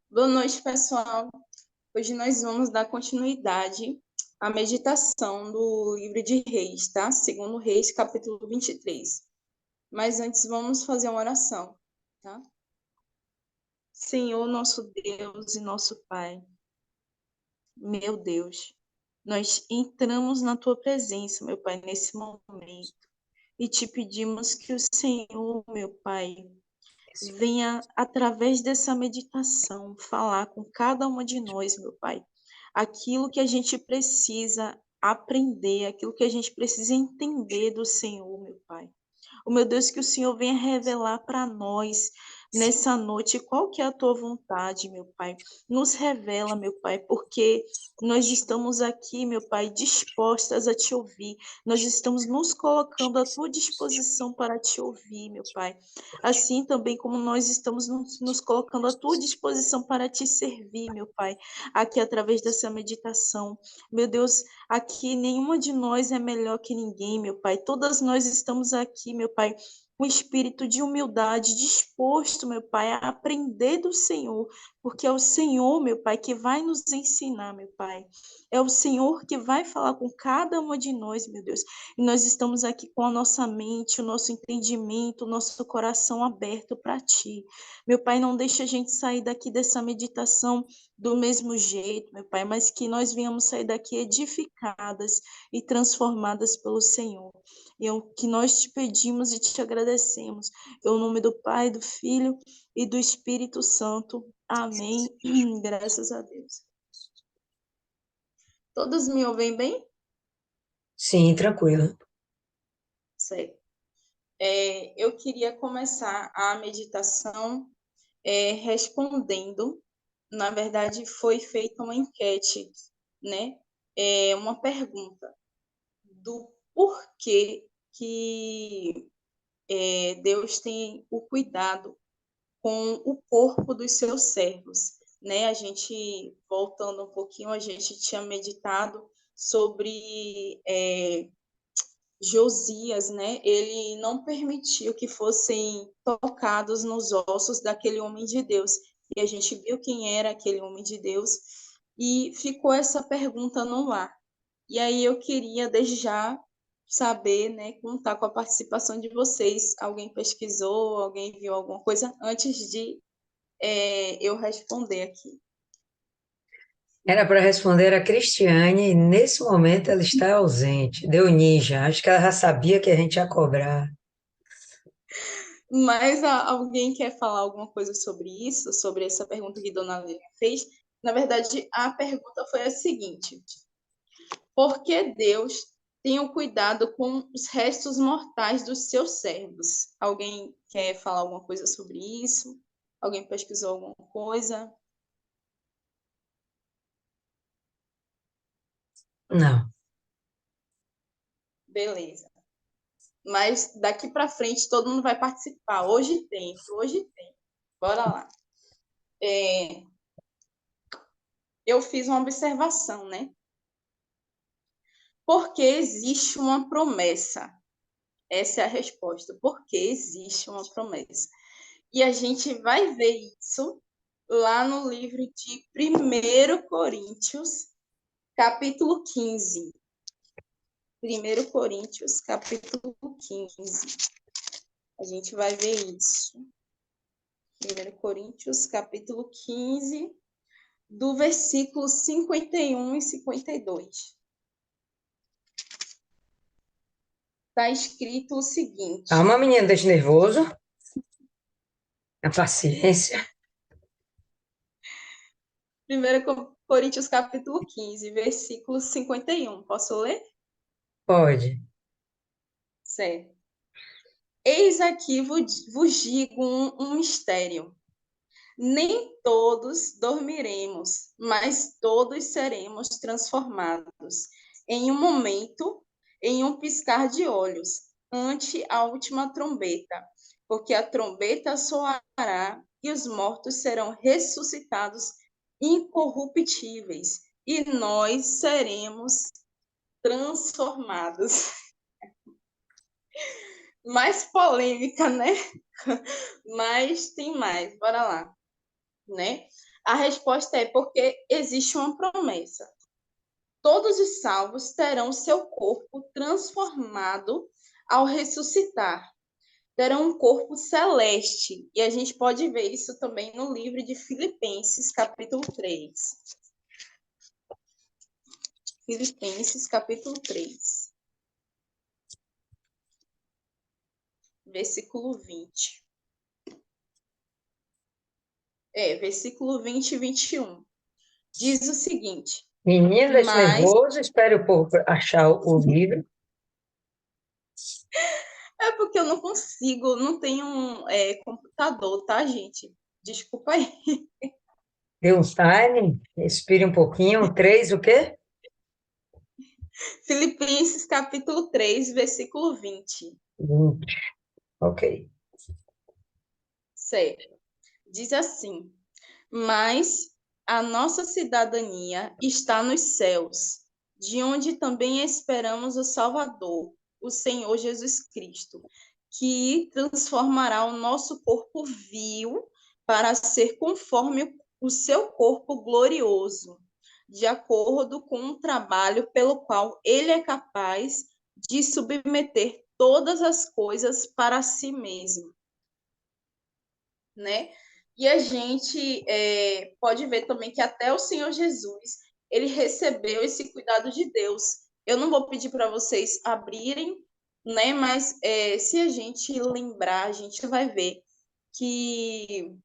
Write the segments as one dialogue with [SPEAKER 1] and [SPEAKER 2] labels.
[SPEAKER 1] Boa noite, pessoal. Hoje nós vamos dar continuidade à meditação do livro de Reis, tá? Segundo Reis, capítulo 23. Mas antes vamos fazer uma oração, tá? Senhor, nosso Deus e nosso Pai, meu Deus, nós entramos na tua presença, meu Pai, nesse momento e te pedimos que o Senhor, meu Pai, venha, através dessa meditação, falar com cada uma de nós, meu Pai, aquilo que a gente precisa aprender, aquilo que a gente precisa entender do Senhor, meu Pai. Oh, meu Deus, que o Senhor venha revelar para nós nessa noite qual que é a tua vontade, meu Pai. Nos revela, meu Pai, porque nós estamos aqui, meu Pai, dispostas a te ouvir. Nós estamos nos colocando à tua disposição para te ouvir, meu Pai. Assim também como nós estamos nos colocando à tua disposição para te servir, meu Pai, aqui através dessa meditação. Meu Deus, aqui nenhuma de nós é melhor que ninguém, meu Pai. Todas nós estamos aqui, meu Pai, com espírito de humildade, disposto, meu Pai, a aprender do Senhor, porque é o Senhor, meu Pai, que vai nos ensinar, meu Pai. É o Senhor que vai falar com cada uma de nós, meu Deus. E nós estamos aqui com a nossa mente, o nosso entendimento, o nosso coração aberto para Ti. Meu Pai, não deixa a gente sair daqui dessa meditação do mesmo jeito, meu Pai, mas que nós venhamos sair daqui edificadas e transformadas pelo Senhor. E é o que nós te pedimos e te agradecemos. Em nome do Pai, do Filho e do Espírito Santo. Amém. Graças a Deus. Todos me ouvem bem?
[SPEAKER 2] Sim, tranquilo.
[SPEAKER 1] Certo. Eu queria começar a meditação respondendo. Na verdade, foi feita uma enquete, né? Uma pergunta do porquê que Deus tem o cuidado com o corpo dos seus servos, né? A gente, voltando um pouquinho, a gente tinha meditado sobre Josias, né? Ele não permitiu que fossem tocados nos ossos daquele homem de Deus. E a gente viu quem era aquele homem de Deus e ficou essa pergunta no ar. E aí eu queria desde já saber, né, contar com a participação de vocês. Alguém pesquisou, alguém viu alguma coisa antes de eu responder aqui.
[SPEAKER 2] Era para responder a Cristiane e nesse momento ela está ausente. Deu ninja. Acho que ela já sabia que a gente ia cobrar.
[SPEAKER 1] Mas alguém quer falar alguma coisa sobre isso, sobre essa pergunta que Dona Lélia fez? Na verdade, a pergunta foi a seguinte: por que Deus tem o cuidado com os restos mortais dos seus servos? Alguém quer falar alguma coisa sobre isso? Alguém pesquisou alguma coisa?
[SPEAKER 2] Não.
[SPEAKER 1] Beleza. Mas daqui para frente todo mundo vai participar. Hoje tem, hoje tem. Bora lá. Eu fiz uma observação, né? Porque existe uma promessa. Essa é a resposta. Porque existe uma promessa. E a gente vai ver isso lá no livro de 1 Coríntios, capítulo 15. 1 Coríntios, capítulo 15. A gente vai ver isso. 1 Coríntios, capítulo 15, do versículo 51 e 52. Está escrito o seguinte:
[SPEAKER 2] Calma, menina, deixa nervoso. A paciência.
[SPEAKER 1] 1 Coríntios capítulo 15, versículo 51. Posso ler?
[SPEAKER 2] Pode.
[SPEAKER 1] Certo. Eis aqui vos digo um mistério. Nem todos dormiremos, mas todos seremos transformados em um momento, em um piscar de olhos, ante a última trombeta, porque a trombeta soará e os mortos serão ressuscitados incorruptíveis, e nós seremos transformados. mais polêmica, né? Mas tem mais, bora lá, né? A resposta é porque existe uma promessa. Todos os salvos terão seu corpo transformado ao ressuscitar. Terão um corpo celeste. E a gente pode ver isso também no livro de Filipenses, capítulo 3. Filipenses, capítulo 3, versículo 20. Versículo 20 e 21. Diz o seguinte:
[SPEAKER 2] Menino, deixa
[SPEAKER 1] mas
[SPEAKER 2] nervoso, espere o povo achar o livro.
[SPEAKER 1] é porque eu não consigo, não tenho computador, tá, gente? Desculpa aí.
[SPEAKER 2] Dê um time, respire um pouquinho. 3, o quê?
[SPEAKER 1] Filipenses capítulo 3, versículo 20.
[SPEAKER 2] 20. Ok.
[SPEAKER 1] Certo. Diz assim: mas a nossa cidadania está nos céus, de onde também esperamos o Salvador, o Senhor Jesus Cristo, que transformará o nosso corpo vil para ser conforme o seu corpo glorioso, de acordo com o trabalho pelo qual ele é capaz de submeter todas as coisas para si mesmo, né? E a gente pode ver também que até o Senhor Jesus, ele recebeu esse cuidado de Deus. Eu não vou pedir para vocês abrirem, né? Mas se a gente lembrar, a gente vai ver que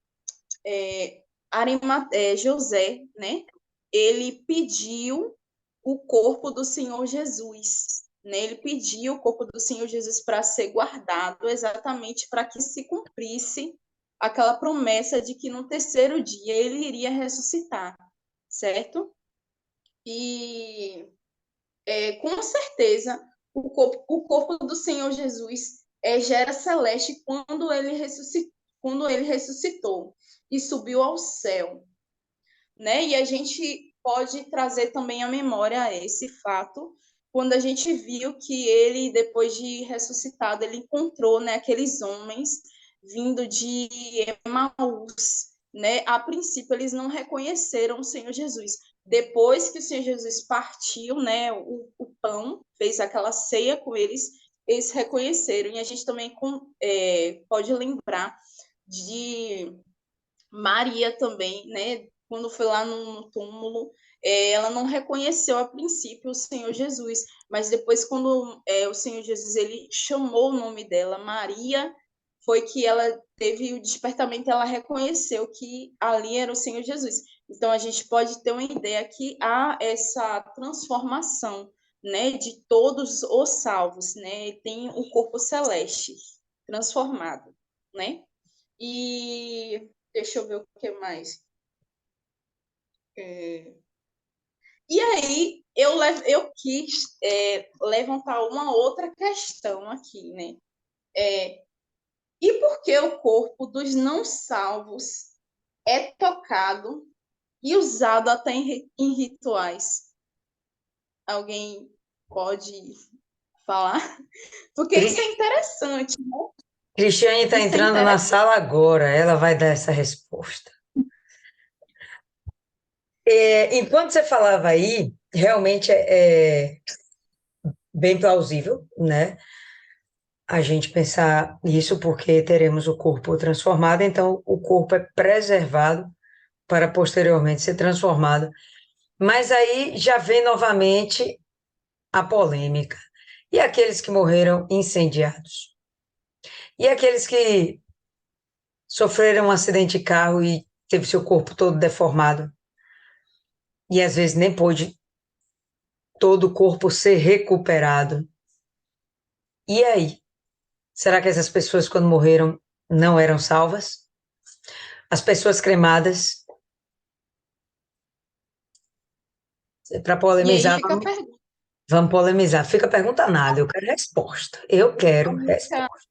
[SPEAKER 1] José, né? Ele pediu o corpo do Senhor Jesus, né? Ele pediu o corpo do Senhor Jesus para ser guardado, exatamente para que se cumprisse aquela promessa de que no terceiro dia ele iria ressuscitar, certo? E com certeza o corpo do Senhor Jesus já era celeste quando ele ressuscitou e subiu ao céu, né? E a gente pode trazer também à memória esse fato quando a gente viu que ele, depois de ressuscitado, ele encontrou, né, aqueles homens vindo de Emaús, né? A princípio eles não reconheceram o Senhor Jesus. Depois que o Senhor Jesus partiu, né, o pão, fez aquela ceia com eles, eles reconheceram. E a gente também pode lembrar de Maria também, né? Quando foi lá no túmulo, ela não reconheceu a princípio o Senhor Jesus, mas depois, quando o Senhor Jesus ele chamou o nome dela, Maria, foi que ela teve o despertamento, ela reconheceu que ali era o Senhor Jesus. Então, a gente pode ter uma ideia que há essa transformação, né, de todos os salvos, né? Tem o corpo celeste transformado, né? E deixa eu ver o que mais. E aí eu quis levantar uma outra questão aqui, né? E por que o corpo dos não salvos é tocado e usado até em rituais? Alguém pode falar? Porque isso é
[SPEAKER 2] Cris-
[SPEAKER 1] interessante, né?
[SPEAKER 2] Cristiane está
[SPEAKER 1] Isso é
[SPEAKER 2] entrando na
[SPEAKER 1] interessante.
[SPEAKER 2] sala agora, ela vai dar essa resposta. Enquanto você falava aí, realmente é bem plausível, né? A gente pensar isso porque teremos o corpo transformado, então o corpo é preservado para posteriormente ser transformado. Mas aí já vem novamente a polêmica. E aqueles que morreram incendiados? E aqueles que sofreram um acidente de carro e teve seu corpo todo deformado? E às vezes nem pôde todo o corpo ser recuperado. E aí? Será que essas pessoas, quando morreram, não eram salvas? As pessoas cremadas, para
[SPEAKER 1] E aí
[SPEAKER 2] polemizar,
[SPEAKER 1] fica a pergunta.
[SPEAKER 2] vamos polemizar. Fica a pergunta nada, eu quero resposta. Eu
[SPEAKER 1] A
[SPEAKER 2] quero
[SPEAKER 1] única,
[SPEAKER 2] resposta.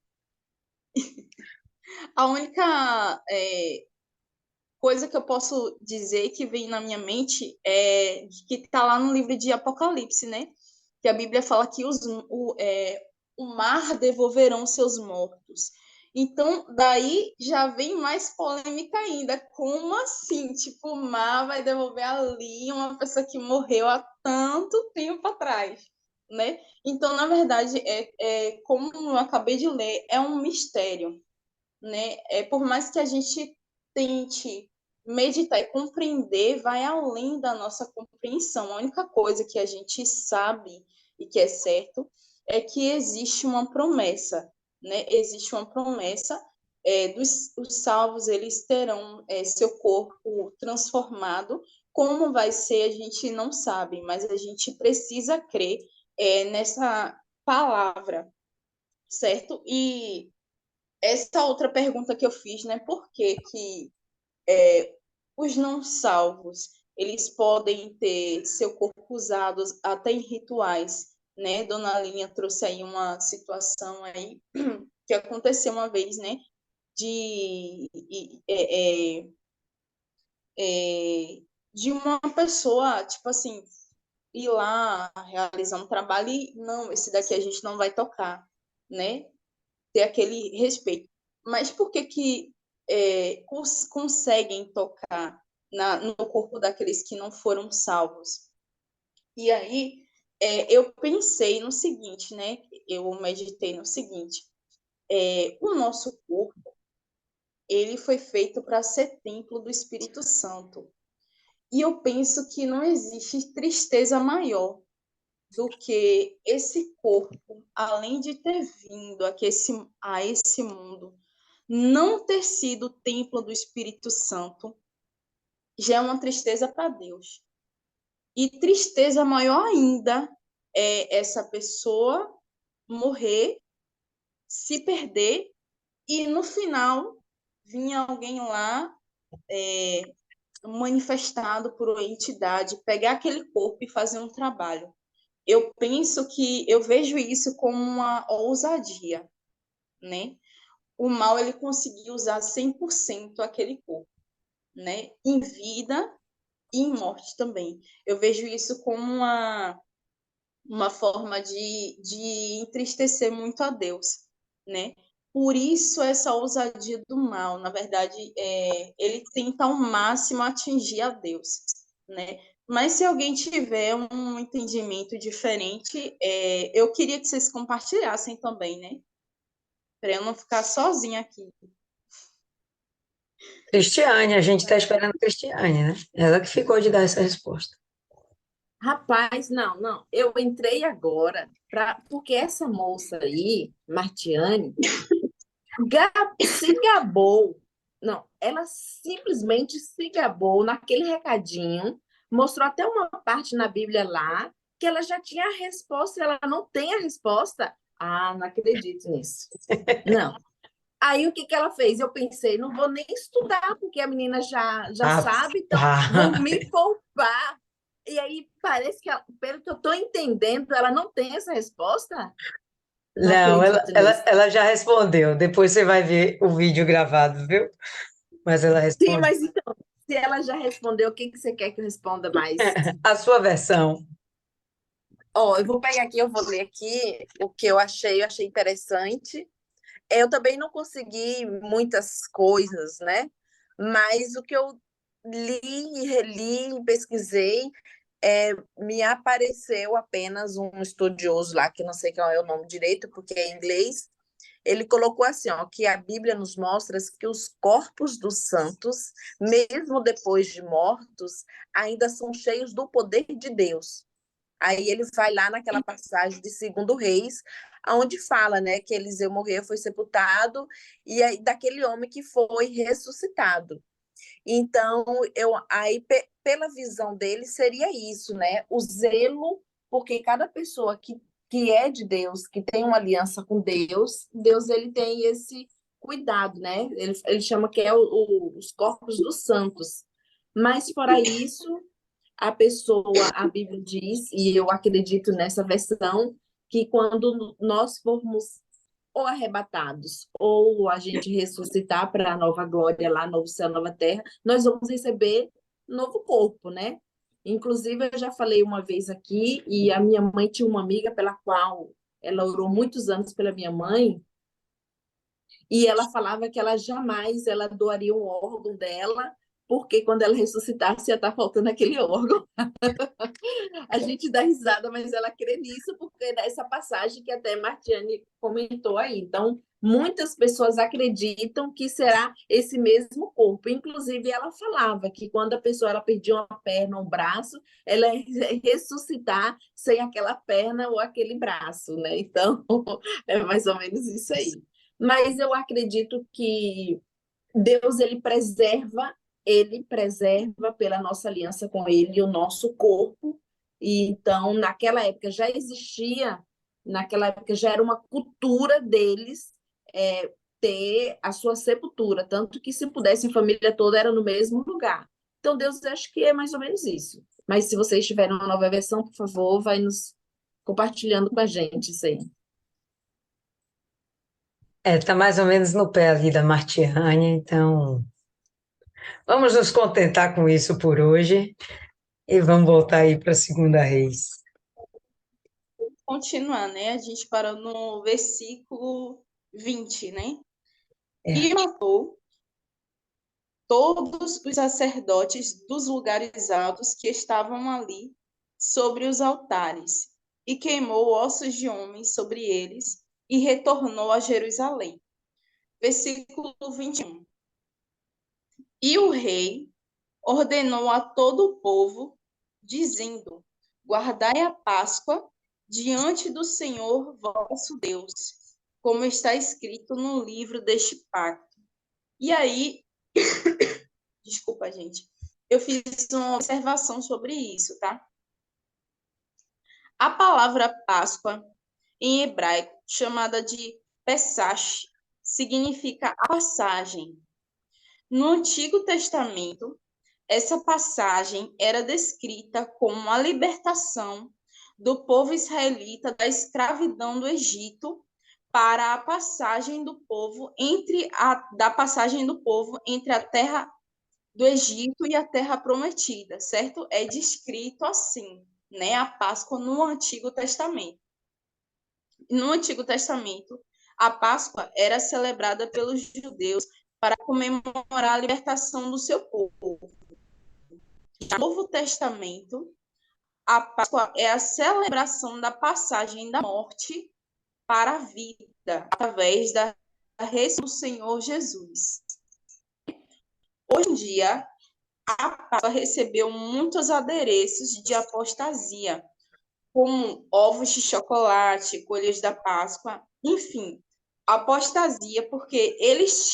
[SPEAKER 1] a única coisa que eu posso dizer que vem na minha mente é que está lá no livro de Apocalipse, né? Que a Bíblia fala que o mar devolverão seus mortos. Então, daí já vem mais polêmica ainda. Como assim? Tipo, o mar vai devolver ali uma pessoa que morreu há tanto tempo atrás, né? Então, na verdade, como eu acabei de ler, é um mistério, né? Por mais que a gente tente meditar e compreender, vai além da nossa compreensão. A única coisa que a gente sabe e que é certo é que existe uma promessa, né? Existe uma promessa, os salvos, eles terão seu corpo transformado. Como vai ser, a gente não sabe, mas a gente precisa crer nessa palavra, certo? E essa outra pergunta que eu fiz, né? Por que que os não salvos, eles podem ter seu corpo usado até em rituais, né? Dona Linha trouxe aí uma situação aí que aconteceu uma vez, né? De, de uma pessoa, tipo assim, ir lá realizar um trabalho e não, esse daqui a gente não vai tocar, né? Ter aquele respeito. Mas por que que conseguem tocar no corpo daqueles que não foram salvos? E aí eu pensei no seguinte, né? Eu meditei no seguinte: o nosso corpo ele foi feito para ser templo do Espírito Santo. E eu penso que não existe tristeza maior do que esse corpo, além de ter vindo a esse mundo, não ter sido o templo do Espírito Santo, já é uma tristeza para Deus. E tristeza maior ainda é essa pessoa morrer, se perder e no final vinha alguém lá manifestado por uma entidade, pegar aquele corpo e fazer um trabalho. Eu penso que eu vejo isso como uma ousadia, né? O mal ele conseguiu usar 100% aquele corpo, né? Em vida e em morte também. Eu vejo isso como uma forma de entristecer muito a Deus, né? Por isso essa ousadia do mal, na verdade, ele tenta ao máximo atingir a Deus, né? Mas se alguém tiver um entendimento diferente, eu queria que vocês compartilhassem também, né? Para eu não ficar sozinha aqui.
[SPEAKER 2] Cristiane, a gente está esperando a Cristiane, né? Ela que ficou de dar essa resposta.
[SPEAKER 3] Rapaz, não, não. Eu entrei agora porque essa moça aí, Martiane, se gabou. Não, ela simplesmente se gabou naquele recadinho, mostrou até uma parte na Bíblia lá que ela já tinha a resposta, ela não tem a resposta. Ah, não acredito nisso. Não. Aí o que que ela fez? Eu pensei, não vou nem estudar, porque a menina já sabe, então vou me poupar. E aí parece que, pelo que eu estou entendendo, ela não tem essa resposta? Não
[SPEAKER 2] Não, ela,
[SPEAKER 3] acredito
[SPEAKER 2] ela,
[SPEAKER 3] nisso.
[SPEAKER 2] ela já respondeu. Depois você vai ver o vídeo gravado, viu? Mas ela
[SPEAKER 3] Sim,
[SPEAKER 2] respondeu.
[SPEAKER 3] mas então, se ela já respondeu, o que que você quer que eu responda mais?
[SPEAKER 2] A sua versão.
[SPEAKER 3] Ó, eu vou pegar aqui, eu vou ler aqui o que eu achei interessante. Eu também não consegui muitas coisas, né? Mas o que eu li e reli, e pesquisei, me apareceu apenas um estudioso lá, que não sei qual é o nome direito, porque é em inglês. Ele colocou assim, ó, que a Bíblia nos mostra que os corpos dos santos, mesmo depois de mortos, ainda são cheios do poder de Deus. Aí ele vai lá naquela passagem de Segundo Reis, onde fala, né, que Eliseu morreu, foi sepultado, e aí, daquele homem que foi ressuscitado. Então, pela visão dele, seria isso, né? O zelo, porque cada pessoa que é de Deus, que tem uma aliança com Deus, Deus ele tem esse cuidado, né? Ele chama que é os corpos dos santos. Mas, fora isso, a Bíblia diz, e eu acredito nessa versão, que quando nós formos ou arrebatados, ou a gente ressuscitar para a nova glória lá, novo céu, nova terra, nós vamos receber novo corpo, né? Inclusive, eu já falei uma vez aqui, e a minha mãe tinha uma amiga pela qual ela orou muitos anos pela minha mãe, e ela falava que ela jamais ela doaria um órgão dela, porque quando ela ressuscitasse ia estar faltando aquele órgão. A gente dá risada, mas ela crê nisso porque dessa passagem que até Martiane comentou aí. Então, muitas pessoas acreditam que será esse mesmo corpo. Inclusive, ela falava que quando a pessoa ela perdia uma perna ou um braço, ela ia ressuscitar sem aquela perna ou aquele braço, né? Então, é mais ou menos isso aí. Mas eu acredito que Deus ele preserva pela nossa aliança com ele o nosso corpo. E então, naquela época já existia, naquela época já era uma cultura deles ter a sua sepultura, tanto que se pudesse, a família toda era no mesmo lugar. Então, Deus acho que é mais ou menos isso. Mas se vocês tiverem uma nova versão, por favor, vai nos compartilhando com a gente isso aí.
[SPEAKER 2] Tá mais ou menos no pé ali da Martiane, então vamos nos contentar com isso por hoje e vamos voltar aí para a Segunda Reis.
[SPEAKER 1] Continuar, né? A gente parou no versículo 20, né?
[SPEAKER 2] É.
[SPEAKER 1] E matou todos os sacerdotes dos lugares altos que estavam ali sobre os altares, e queimou ossos de homens sobre eles, e retornou a Jerusalém. Versículo 21. E o rei ordenou a todo o povo, dizendo: guardai a Páscoa diante do Senhor vosso Deus, como está escrito no livro deste pacto. E aí, desculpa, gente, eu fiz uma observação sobre isso, tá? A palavra Páscoa, em hebraico, chamada de Pesach, significa a passagem. No Antigo Testamento, essa passagem era descrita como a libertação do povo israelita da escravidão do Egito para a passagem do povo entre a terra do Egito e a terra prometida, certo? É descrito assim, né, a Páscoa no Antigo Testamento. No Antigo Testamento, a Páscoa era celebrada pelos judeus para comemorar a libertação do seu povo. No Novo Testamento, a Páscoa é a celebração da passagem da morte para a vida, através da ressurreição do Senhor Jesus. Hoje em dia, a Páscoa recebeu muitos adereços de apostasia, como ovos de chocolate, coelhos da Páscoa, enfim, apostasia, porque eles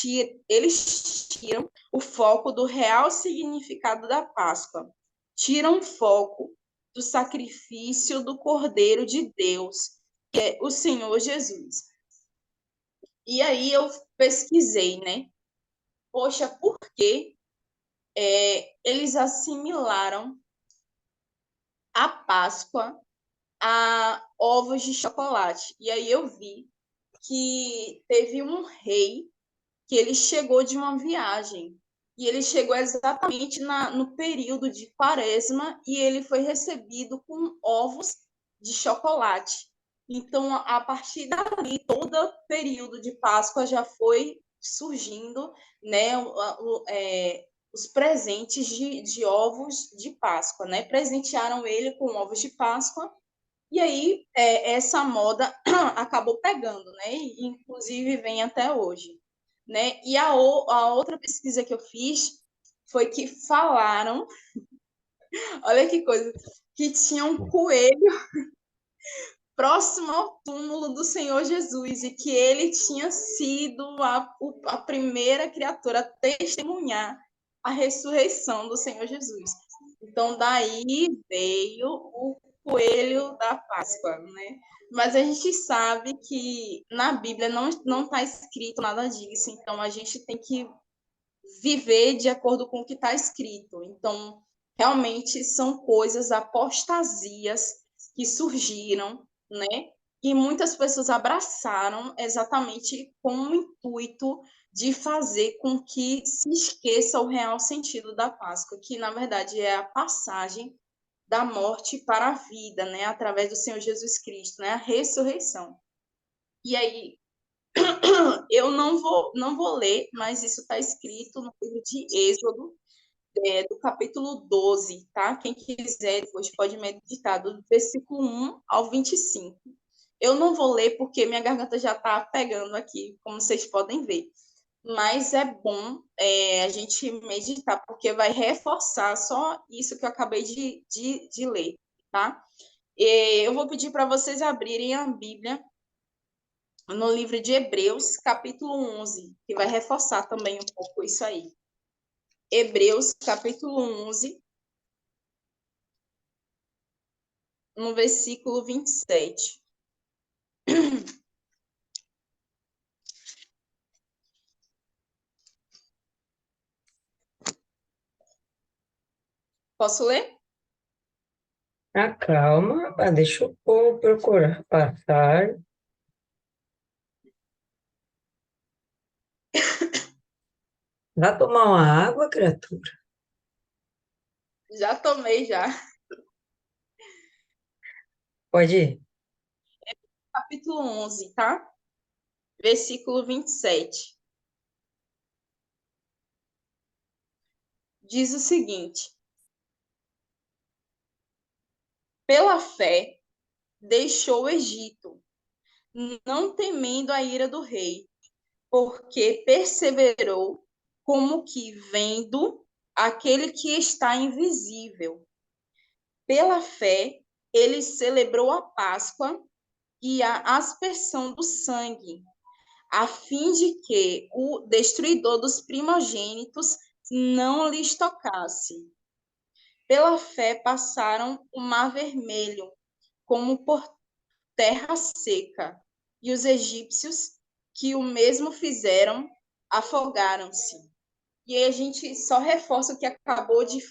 [SPEAKER 1] tiram o foco do real significado da Páscoa, tiram o foco do sacrifício do Cordeiro de Deus, que é o Senhor Jesus. E aí eu pesquisei, né? Poxa, por que eles assimilaram a Páscoa a ovos de chocolate? E aí eu vi que teve um rei que ele chegou de uma viagem e ele chegou exatamente no período de Quaresma e ele foi recebido com ovos de chocolate. Então, a partir dali, todo o período de Páscoa já foi surgindo, né, os presentes de ovos de Páscoa, né? Presentearam ele com ovos de Páscoa e aí essa moda acabou pegando, né? E, inclusive vem até hoje, né? E a outra pesquisa que eu fiz foi que falaram, olha que coisa, que tinha um coelho próximo ao túmulo do Senhor Jesus e que ele tinha sido a primeira criatura a testemunhar a ressurreição do Senhor Jesus. Então, daí veio o coelho da Páscoa, né? Mas a gente sabe que na Bíblia não está escrito nada disso, então a gente tem que viver de acordo com o que está escrito. Então, realmente são coisas, apostasias que surgiram, né? E muitas pessoas abraçaram exatamente com o intuito de fazer com que se esqueça o real sentido da Páscoa, que na verdade é a passagem da morte para a vida, né, através do Senhor Jesus Cristo, né, a ressurreição. E aí, eu não vou ler, mas isso está escrito no livro de Êxodo, do capítulo 12, tá? Quem quiser depois pode meditar do versículo 1 ao 25. Eu não vou ler porque minha garganta já está pegando aqui, como vocês podem ver. Mas é bom a gente meditar, porque vai reforçar só isso que eu acabei de ler, tá? Eu vou pedir para vocês abrirem a Bíblia no livro de Hebreus, capítulo 11, que vai reforçar também um pouco isso aí. Hebreus, capítulo 11, no versículo 27. Posso ler?
[SPEAKER 2] Calma, deixa eu procurar passar. Vá tomar uma água, criatura.
[SPEAKER 1] Já tomei, já.
[SPEAKER 2] Pode ir.
[SPEAKER 1] Capítulo 11, tá? Versículo 27. Diz o seguinte: pela fé, deixou o Egito, não temendo a ira do rei, porque perseverou como que vendo aquele que está invisível. Pela fé, ele celebrou a Páscoa e a aspersão do sangue, a fim de que o destruidor dos primogênitos não lhes tocasse. Pela fé passaram o Mar Vermelho, como por terra seca, e os egípcios, que o mesmo fizeram, afogaram-se. E aí a gente só reforça o que acabou de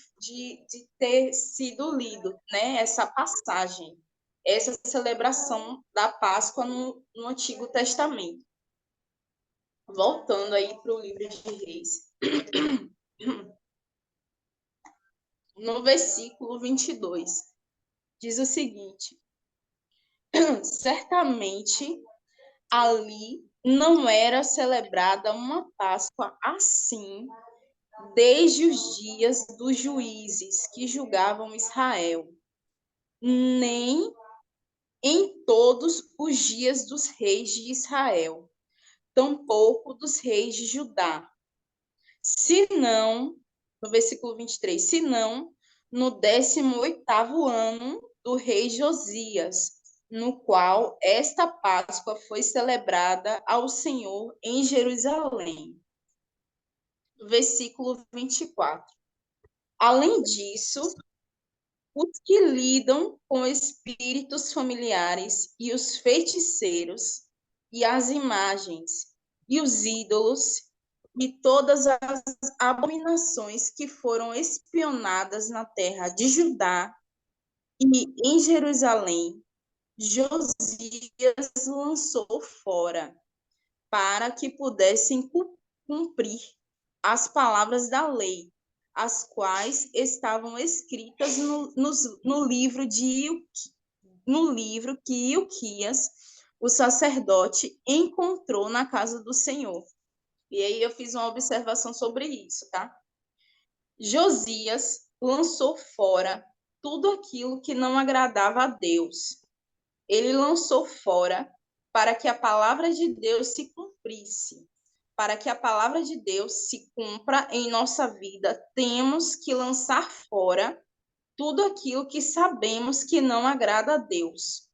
[SPEAKER 1] ter sido lido, né? Essa passagem, essa celebração da Páscoa no Antigo Testamento. Voltando aí para o livro de Reis. No versículo 22, diz o seguinte: certamente ali não era celebrada uma Páscoa assim desde os dias dos juízes que julgavam Israel, nem em todos os dias dos reis de Israel, tampouco dos reis de Judá. Senão, no versículo 23, senão no 18º ano do rei Josias, no qual esta Páscoa foi celebrada ao Senhor em Jerusalém. Versículo 24. Além disso, os que lidam com espíritos familiares e os feiticeiros e as imagens e os ídolos e todas as abominações que foram espionadas na terra de Judá e em Jerusalém, Josias lançou fora, para que pudessem cumprir as palavras da lei, as quais estavam escritas no livro no livro que Ilquias, o sacerdote, encontrou na casa do Senhor. E aí eu fiz uma observação sobre isso, tá? Josias lançou fora tudo aquilo que não agradava a Deus. Ele lançou fora para que a palavra de Deus se cumprisse. Para que a palavra de Deus se cumpra em nossa vida, temos que lançar fora tudo aquilo que sabemos que não agrada a Deus.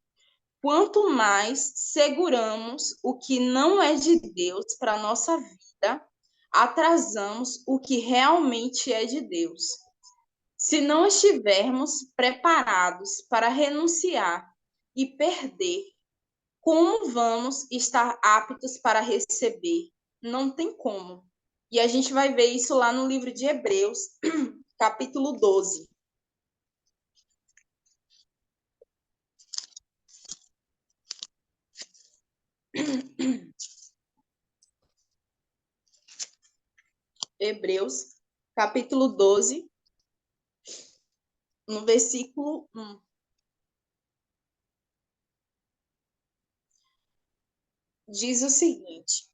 [SPEAKER 1] Quanto mais seguramos o que não é de Deus para a nossa vida, atrasamos o que realmente é de Deus. Se não estivermos preparados para renunciar e perder, como vamos estar aptos para receber? Não tem como. E a gente vai ver isso lá no livro de Hebreus, capítulo 12. Hebreus, capítulo 12, no versículo 1. diz o seguinte: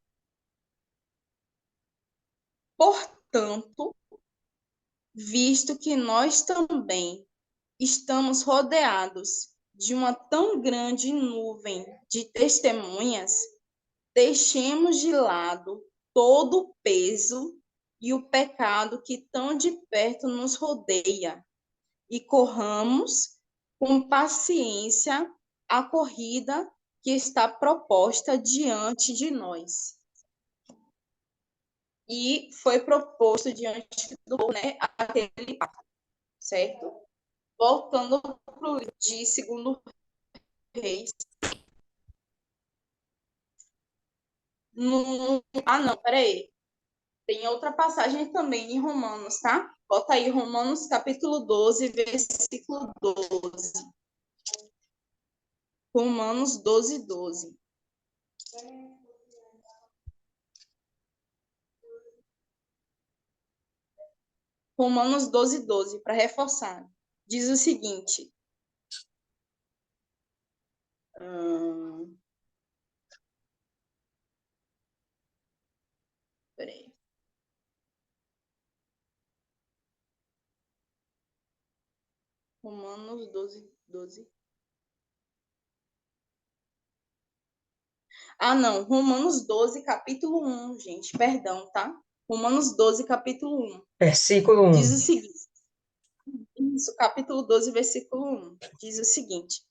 [SPEAKER 1] portanto, visto que nós também estamos rodeados de uma tão grande nuvem de testemunhas, deixemos de lado todo o peso e o pecado que tão de perto nos rodeia e corramos com paciência a corrida que está proposta diante de nós. E foi proposto diante do povo, né, aquele pacto, certo? Voltando para o livro de Segundo Reis. Não, peraí. Tem outra passagem também em Romanos, tá? Bota aí Romanos capítulo 12, versículo 12. Romanos 12, 12. Romanos 12, 12, para reforçar. Diz o seguinte. Peraí. Romanos 12, 12. Não. Romanos 12, capítulo 1, gente. Perdão, tá? Romanos 12, capítulo 1.
[SPEAKER 2] Versículo
[SPEAKER 1] Diz
[SPEAKER 2] 1.
[SPEAKER 1] o seguinte. Isso, capítulo 12, versículo 1. Diz o seguinte.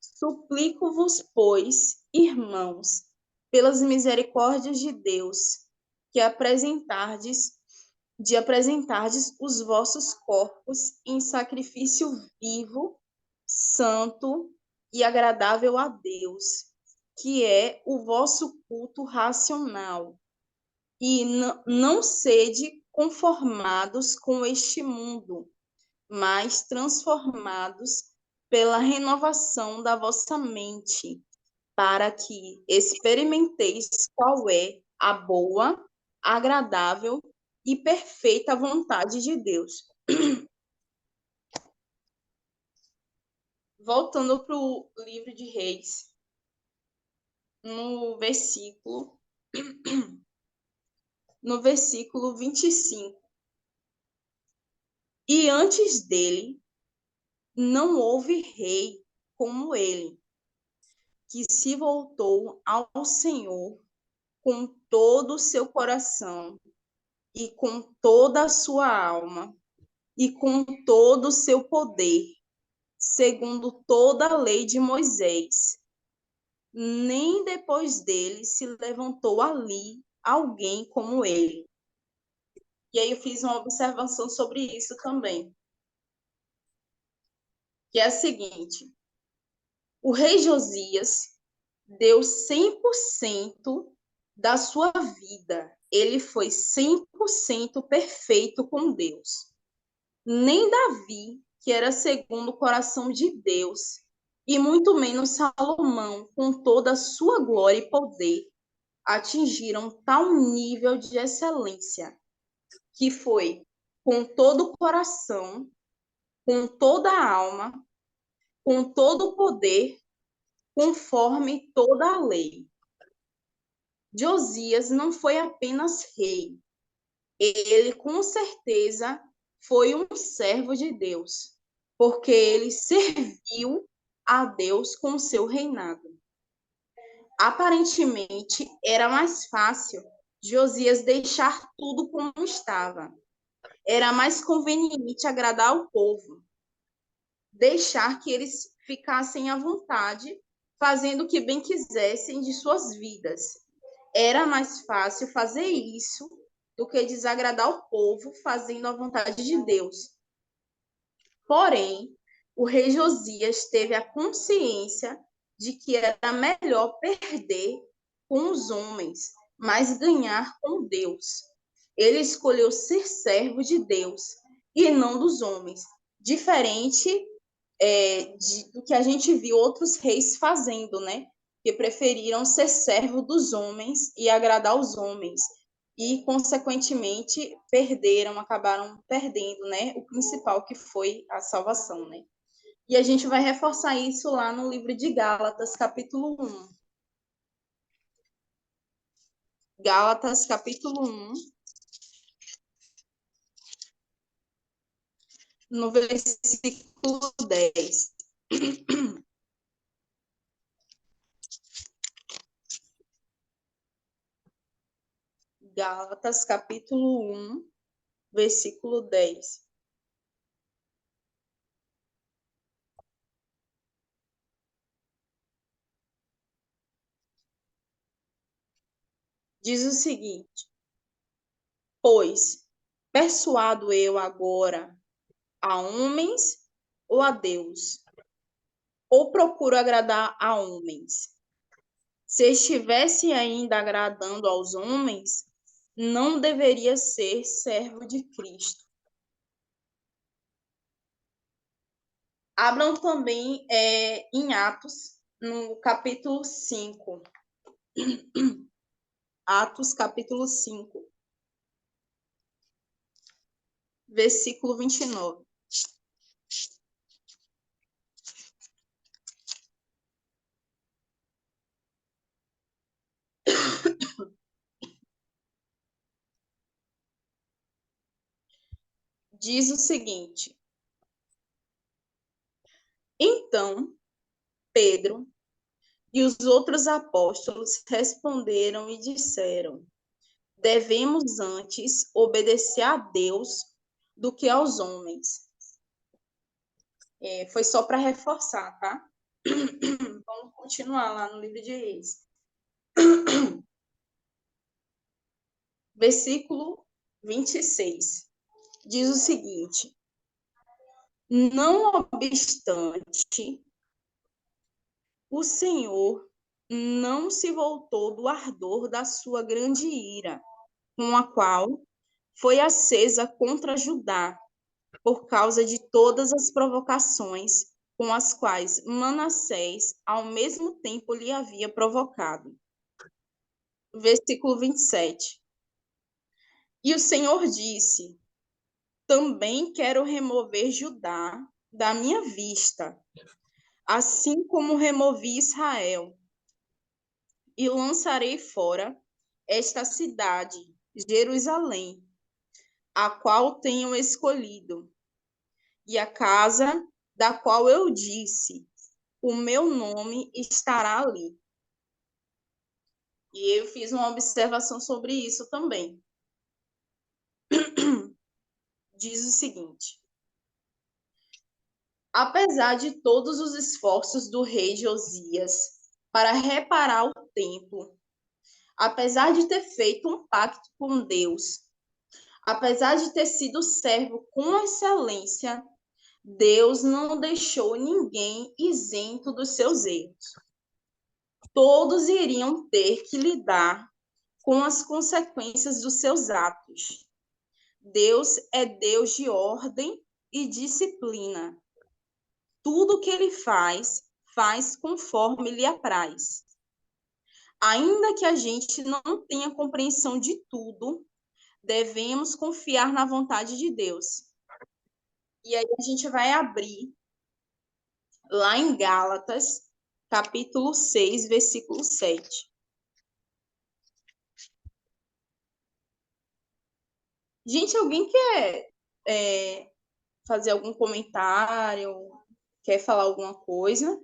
[SPEAKER 1] Suplico-vos, pois, irmãos, pelas misericórdias de Deus, que apresentardes os vossos corpos em sacrifício vivo, santo e agradável a Deus, que é o vosso culto racional. E não sede conformados com este mundo, mas transformados pela renovação da vossa mente, para que experimenteis qual é a boa, agradável e perfeita vontade de Deus. Voltando para o livro de Reis, no versículo 25. E antes dele não houve rei como ele, que se voltou ao Senhor com todo o seu coração e com toda a sua alma e com todo o seu poder, segundo toda a lei de Moisés. Nem depois dele se levantou ali alguém como ele. E aí eu fiz uma observação sobre isso também, que é a seguinte: o rei Josias deu 100% da sua vida. Ele foi 100% perfeito com Deus. Nem Davi, que era segundo o coração de Deus, e muito menos Salomão, com toda a sua glória e poder, atingiram tal nível de excelência, que foi com todo o coração, com toda a alma, com todo o poder, conforme toda a lei. Josias não foi apenas rei, ele com certeza foi um servo de Deus, porque ele serviu a Deus com seu reinado. Aparentemente, era mais fácil Josias deixar tudo como estava. Era mais conveniente agradar ao povo, deixar que eles ficassem à vontade, fazendo o que bem quisessem de suas vidas. Era mais fácil fazer isso do que desagradar o povo fazendo a vontade de Deus. Porém, o rei Josias teve a consciência de que era melhor perder com os homens, mas ganhar com Deus. Ele escolheu ser servo de Deus e não dos homens, diferente do que a gente viu outros reis fazendo, né? Que preferiram ser servo dos homens e agradar os homens. E, consequentemente, acabaram perdendo, né? O principal, que foi a salvação, né? E a gente vai reforçar isso lá no livro de Gálatas, capítulo 1. Gálatas, capítulo 1, no versículo 10. Gálatas, capítulo 1, versículo 10. Diz o seguinte: pois, persuado eu agora a homens ou a Deus? Ou procuro agradar a homens? Se estivesse ainda agradando aos homens, não deveria ser servo de Cristo. Abram também em Atos, no capítulo 5. Atos, capítulo 5, versículo 29. Diz o seguinte: então Pedro e os outros apóstolos responderam e disseram: devemos antes obedecer a Deus do que aos homens. Foi só para reforçar, tá? Vamos continuar lá no livro de Reis. Versículo 26. Diz o seguinte: não obstante, o Senhor não se voltou do ardor da sua grande ira, com a qual foi acesa contra Judá, por causa de todas as provocações com as quais Manassés ao mesmo tempo lhe havia provocado. Versículo 27. E o Senhor disse: também quero remover Judá da minha vista, assim como removi Israel, e lançarei fora esta cidade, Jerusalém, a qual tenho escolhido, e a casa da qual eu disse: o meu nome estará ali. E eu fiz uma observação sobre isso também. Diz o seguinte: apesar de todos os esforços do rei Josias para reparar o templo, apesar de ter feito um pacto com Deus, apesar de ter sido servo com excelência, Deus não deixou ninguém isento dos seus erros. Todos iriam ter que lidar com as consequências dos seus atos. Deus é Deus de ordem e disciplina. Tudo que ele faz, faz conforme lhe apraz. Ainda que a gente não tenha compreensão de tudo, devemos confiar na vontade de Deus. E aí a gente vai abrir lá em Gálatas, capítulo 6, versículo 7. Gente, alguém quer fazer algum comentário? Quer falar alguma coisa?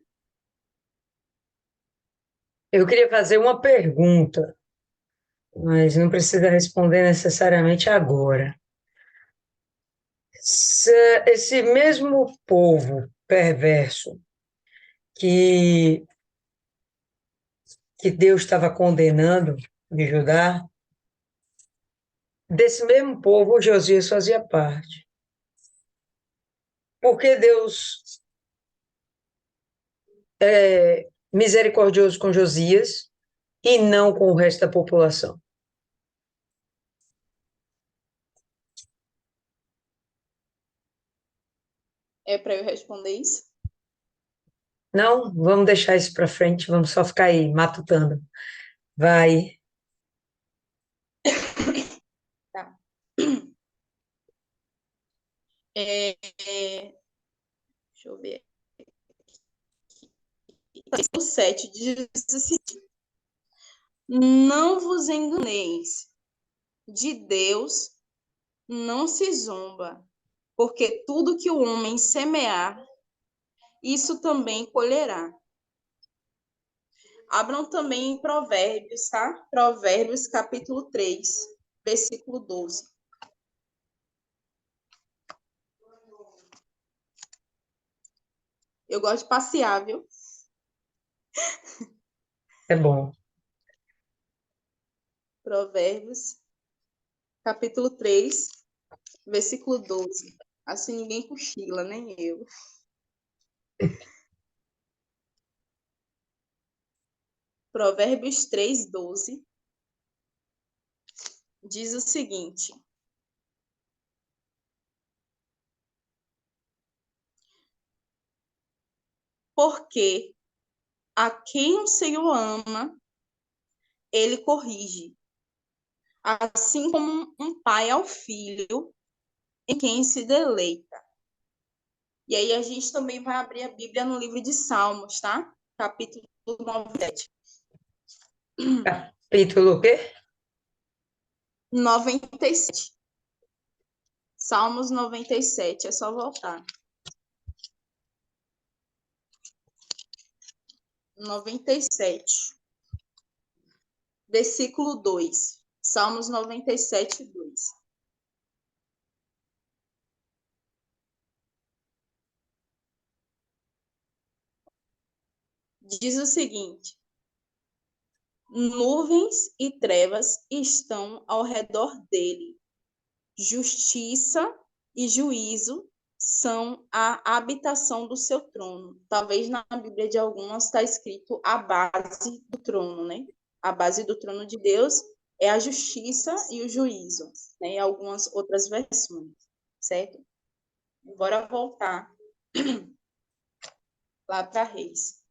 [SPEAKER 2] Eu queria fazer uma pergunta, mas não precisa responder necessariamente agora. Esse mesmo povo perverso que, que Deus estava condenando de Judá, desse mesmo povo Josias fazia parte. Porque Deus é misericordioso com Josias e não com o resto da população?
[SPEAKER 1] É para eu responder isso?
[SPEAKER 2] Não, vamos deixar isso para frente, vamos só ficar aí matutando. Vai.
[SPEAKER 1] Tá. Deixa eu ver. O 7 diz assim: Não vos enganeis, de Deus não se zomba, porque tudo que o homem semear, isso também colherá. Abram também em Provérbios, tá? Provérbios, capítulo 3, versículo 12. Eu gosto de passear, viu?
[SPEAKER 2] É bom.
[SPEAKER 1] Provérbios, capítulo 3, versículo 12. Assim ninguém cochila, nem eu. Provérbios 3, 12 diz o seguinte: porque a quem o Senhor ama, ele corrige, assim como um pai ao filho, em quem se deleita. E aí a gente também vai abrir a Bíblia no livro de Salmos, tá? Capítulo 97.
[SPEAKER 2] Capítulo o quê?
[SPEAKER 1] 97. Salmos 97, é só voltar. 97. Versículo 2. Salmos 97, 2. Diz o seguinte: nuvens e trevas estão ao redor dele. Justiça e juízo são a habitação do seu trono. Talvez na Bíblia de algumas está escrito a base do trono, né? A base do trono de Deus é a justiça e o juízo, né? Em algumas outras versões, certo? Bora voltar lá para Reis.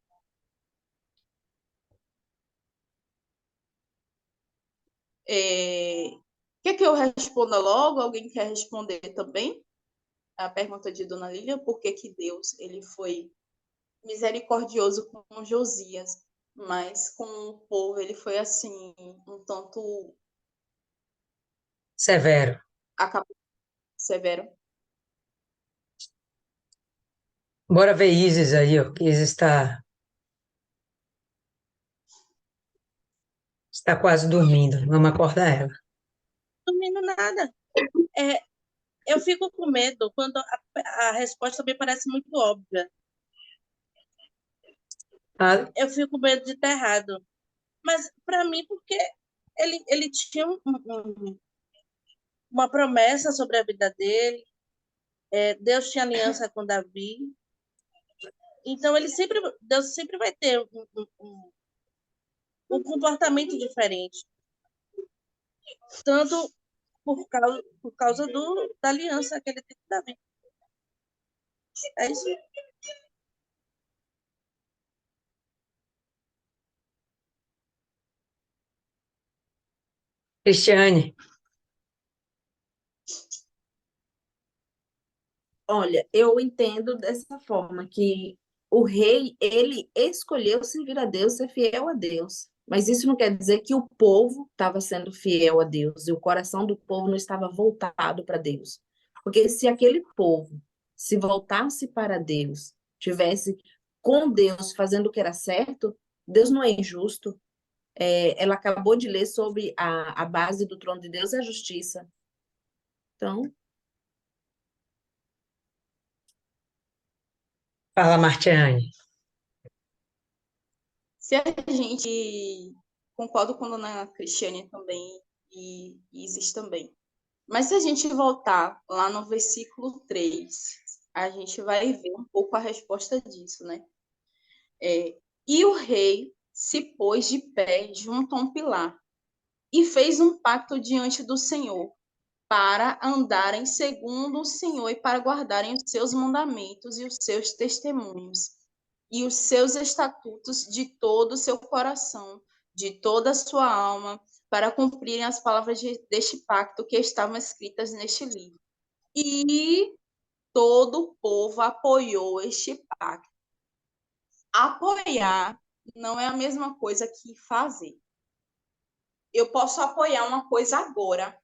[SPEAKER 1] Quer que eu responda logo? Alguém quer responder também? A pergunta de Dona Lília, por que que Deus ele foi misericordioso com Josias, mas com o povo ele foi assim, um tanto
[SPEAKER 2] Severo.
[SPEAKER 1] severo.
[SPEAKER 2] Bora ver Isis aí, ó. Que Isis está quase dormindo. Vamos acordar ela.
[SPEAKER 4] Dormindo nada. Eu fico com medo quando a resposta me parece muito óbvia.
[SPEAKER 2] Ah,
[SPEAKER 4] Eu fico com medo de estar errado. Mas, para mim, porque ele tinha uma promessa sobre a vida dele, Deus tinha aliança com Davi, então Deus sempre vai ter um comportamento diferente, tanto por causa da aliança que ele tem com Davi. É isso.
[SPEAKER 2] Cristiane,
[SPEAKER 3] Olha, eu entendo dessa forma que o rei, ele escolheu servir a Deus, ser fiel a Deus. Mas isso não quer dizer que o povo estava sendo fiel a Deus e o coração do povo não estava voltado para Deus. Porque se aquele povo se voltasse para Deus, tivesse com Deus fazendo o que era certo, Deus não é injusto. Ela acabou de ler sobre a base do trono de Deus é a justiça. Então,
[SPEAKER 2] fala Martiane.
[SPEAKER 1] Se a gente concordo com a Dona Cristiane também e Isis também. Mas se a gente voltar lá no versículo 3, a gente vai ver um pouco a resposta disso, né? E o rei se pôs de pé junto a um pilar e fez um pacto diante do Senhor para andarem segundo o Senhor e para guardarem os seus mandamentos e os seus testemunhos e os seus estatutos de todo o seu coração, de toda a sua alma, para cumprirem as palavras deste pacto que estavam escritas neste livro. E todo o povo apoiou este pacto. Apoiar não é a mesma coisa que fazer. eu posso apoiar uma coisa agora,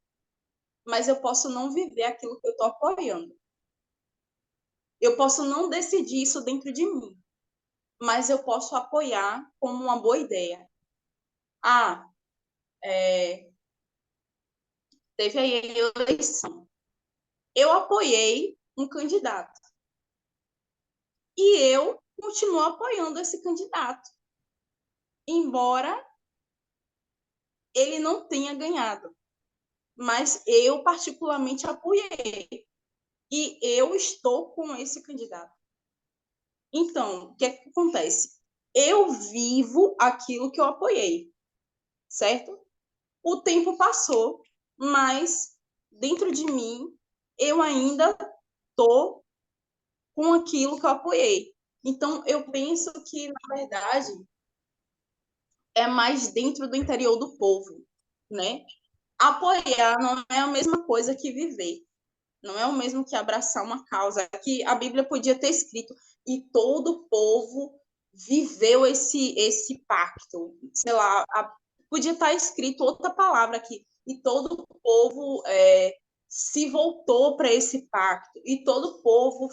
[SPEAKER 1] mas eu posso não viver aquilo que eu estou apoiando. Eu posso não decidir isso dentro de mim, mas eu posso apoiar como uma boa ideia. Ah, teve aí a eleição. Eu apoiei um candidato. E eu continuo apoiando esse candidato, embora ele não tenha ganhado. Mas eu particularmente apoiei. E eu estou com esse candidato. Então, o que é que acontece? Eu vivo aquilo que eu apoiei, certo? O tempo passou, mas dentro de mim, eu ainda estou com aquilo que eu apoiei. Então, eu penso que, na verdade, é mais dentro do interior do povo, né? Apoiar não é a mesma coisa que viver. Não é o mesmo que abraçar uma causa. Que a Bíblia podia ter escrito e todo o povo viveu esse pacto. Sei lá, podia estar escrito outra palavra aqui. E todo o povo se voltou para esse pacto. E todo o povo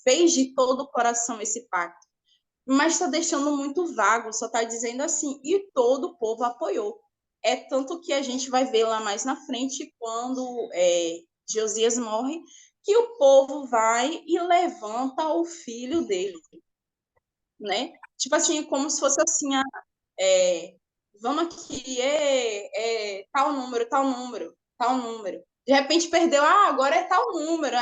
[SPEAKER 1] fez de todo o coração esse pacto. Mas está deixando muito vago, só está dizendo assim, e todo o povo apoiou. É tanto que a gente vai ver lá mais na frente, quando Josias morre, que o povo vai e levanta o filho dele, né? Tipo assim, como se fosse assim, vamos aqui, tal número, tal número, tal número. De repente perdeu, agora é tal número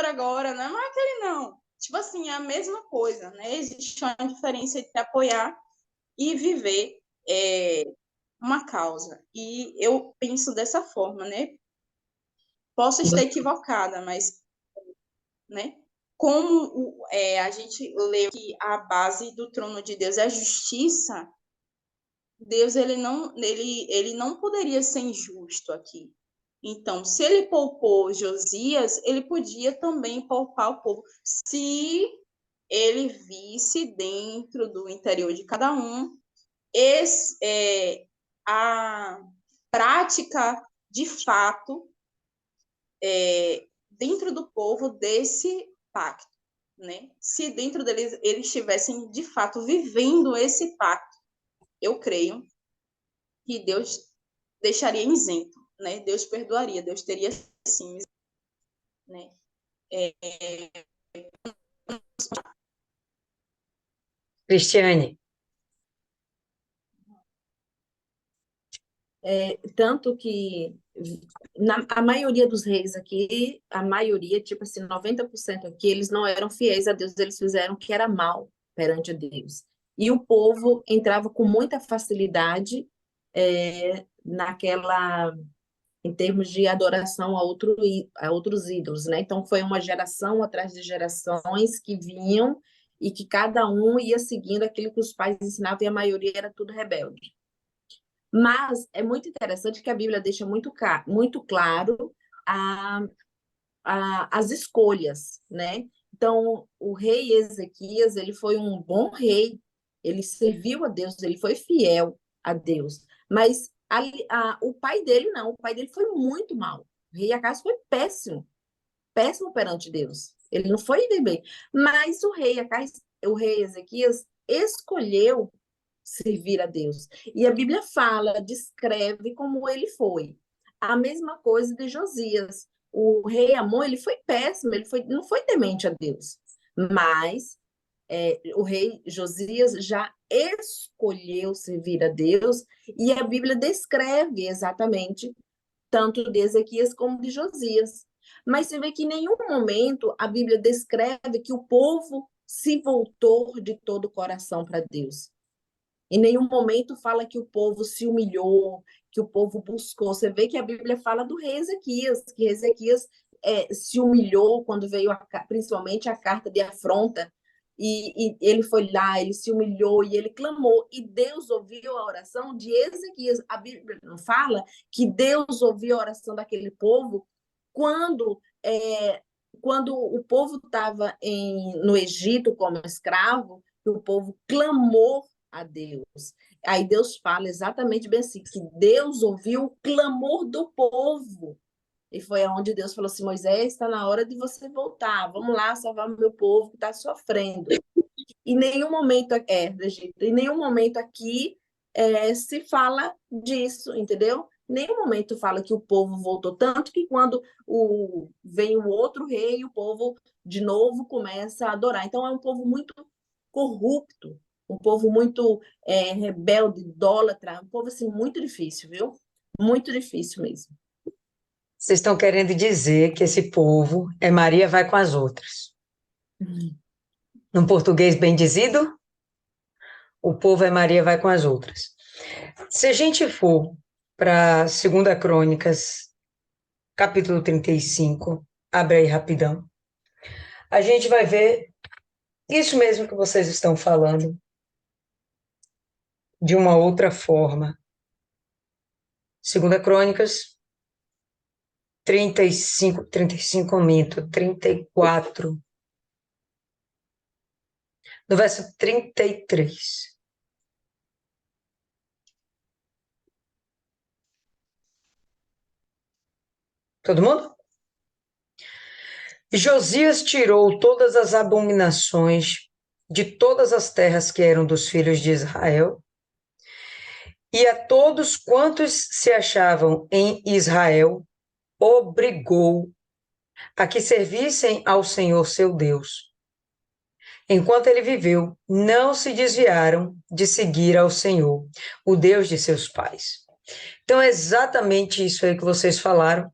[SPEAKER 1] agora, não é mais aquele não. Tipo assim, é a mesma coisa, né? Existe uma diferença entre apoiar e viver uma causa. E eu penso dessa forma, né? Posso estar equivocada, mas, né? Como a gente leu que a base do trono de Deus é a justiça, Deus ele não poderia ser injusto aqui. Então, se ele poupou Josias, ele podia também poupar o povo, se ele visse dentro do interior de cada um a prática de fato dentro do povo desse pacto, né? Se dentro deles eles estivessem de fato vivendo esse pacto, eu creio que Deus deixaria isento, né? Deus perdoaria, Deus teria sim, né?
[SPEAKER 2] Cristiane,
[SPEAKER 3] Tanto que a maioria dos reis aqui, a maioria, tipo assim, 90% aqui, eles não eram fiéis a Deus, eles fizeram o que era mal perante a Deus. E o povo entrava com muita facilidade naquela, em termos de adoração a outros ídolos, né? Então foi uma geração atrás de gerações que vinham e que cada um ia seguindo aquilo que os pais ensinavam e a maioria era tudo rebelde. Mas é muito interessante que a Bíblia deixa muito claro a, as escolhas, né? Então, o rei Ezequias, ele foi um bom rei, ele serviu a Deus, ele foi fiel a Deus. Mas o pai dele não, o pai dele foi muito mal. O rei Acaz foi péssimo, péssimo perante Deus. Ele não foi bem. Mas o rei Ezequias escolheu servir a Deus. E a Bíblia fala, descreve como ele foi. A mesma coisa de Josias. O rei Amon, ele foi péssimo, não foi temente a Deus. Mas o rei Josias já escolheu servir a Deus e a Bíblia descreve exatamente tanto de Ezequias como de Josias. Mas você vê que em nenhum momento a Bíblia descreve que o povo se voltou de todo o coração para Deus. Em nenhum momento fala que o povo se humilhou, que o povo buscou. Você vê que a Bíblia fala do rei Ezequias, que Ezequias se humilhou quando veio principalmente a carta de afronta, e ele foi lá, ele se humilhou e ele clamou, e Deus ouviu a oração de Ezequias. A Bíblia não fala que Deus ouviu a oração daquele povo quando quando o povo estava no Egito como escravo, que o povo clamou a Deus. Aí Deus fala exatamente bem assim, que Deus ouviu o clamor do povo. E foi aonde Deus falou assim, Moisés, está na hora de você voltar, vamos lá salvar o meu povo que está sofrendo. Em nenhum momento, do Egito, em nenhum momento aqui se fala disso, entendeu? Em nenhum momento fala que o povo voltou, tanto que quando vem o outro rei, o povo de novo começa a adorar. Então é um povo muito corrupto, um povo muito rebelde, idólatra, um povo assim muito difícil, viu? Muito difícil mesmo.
[SPEAKER 2] Vocês estão querendo dizer que esse povo é Maria vai com as outras. Num português bem dizido, o povo é Maria vai com as outras. Se a gente for para 2 Crônicas, capítulo 35, abre aí rapidão, a gente vai ver isso mesmo que vocês estão falando, de uma outra forma. 2 Crônicas 35, minto, 34, no verso 33. Todo mundo? Josias tirou todas as abominações de todas as terras que eram dos filhos de Israel, e a todos quantos se achavam em Israel, obrigou a que servissem ao Senhor seu Deus. Enquanto ele viveu, não se desviaram de seguir ao Senhor, o Deus de seus pais. Então, é exatamente isso aí que vocês falaram.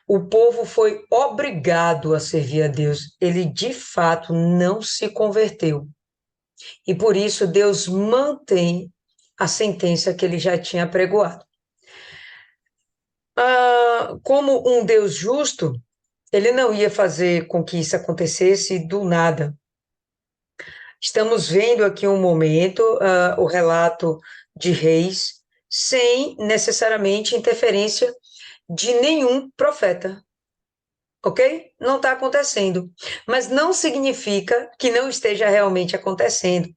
[SPEAKER 2] O povo foi obrigado a servir a Deus. Ele, de fato, não se converteu. E por isso, Deus mantém a sentença que ele já tinha pregoado. Como um Deus justo, ele não ia fazer com que isso acontecesse do nada. Estamos vendo aqui um momento, o relato de reis, sem necessariamente interferência de nenhum profeta. Ok? Não está acontecendo. Mas não significa que não esteja realmente acontecendo.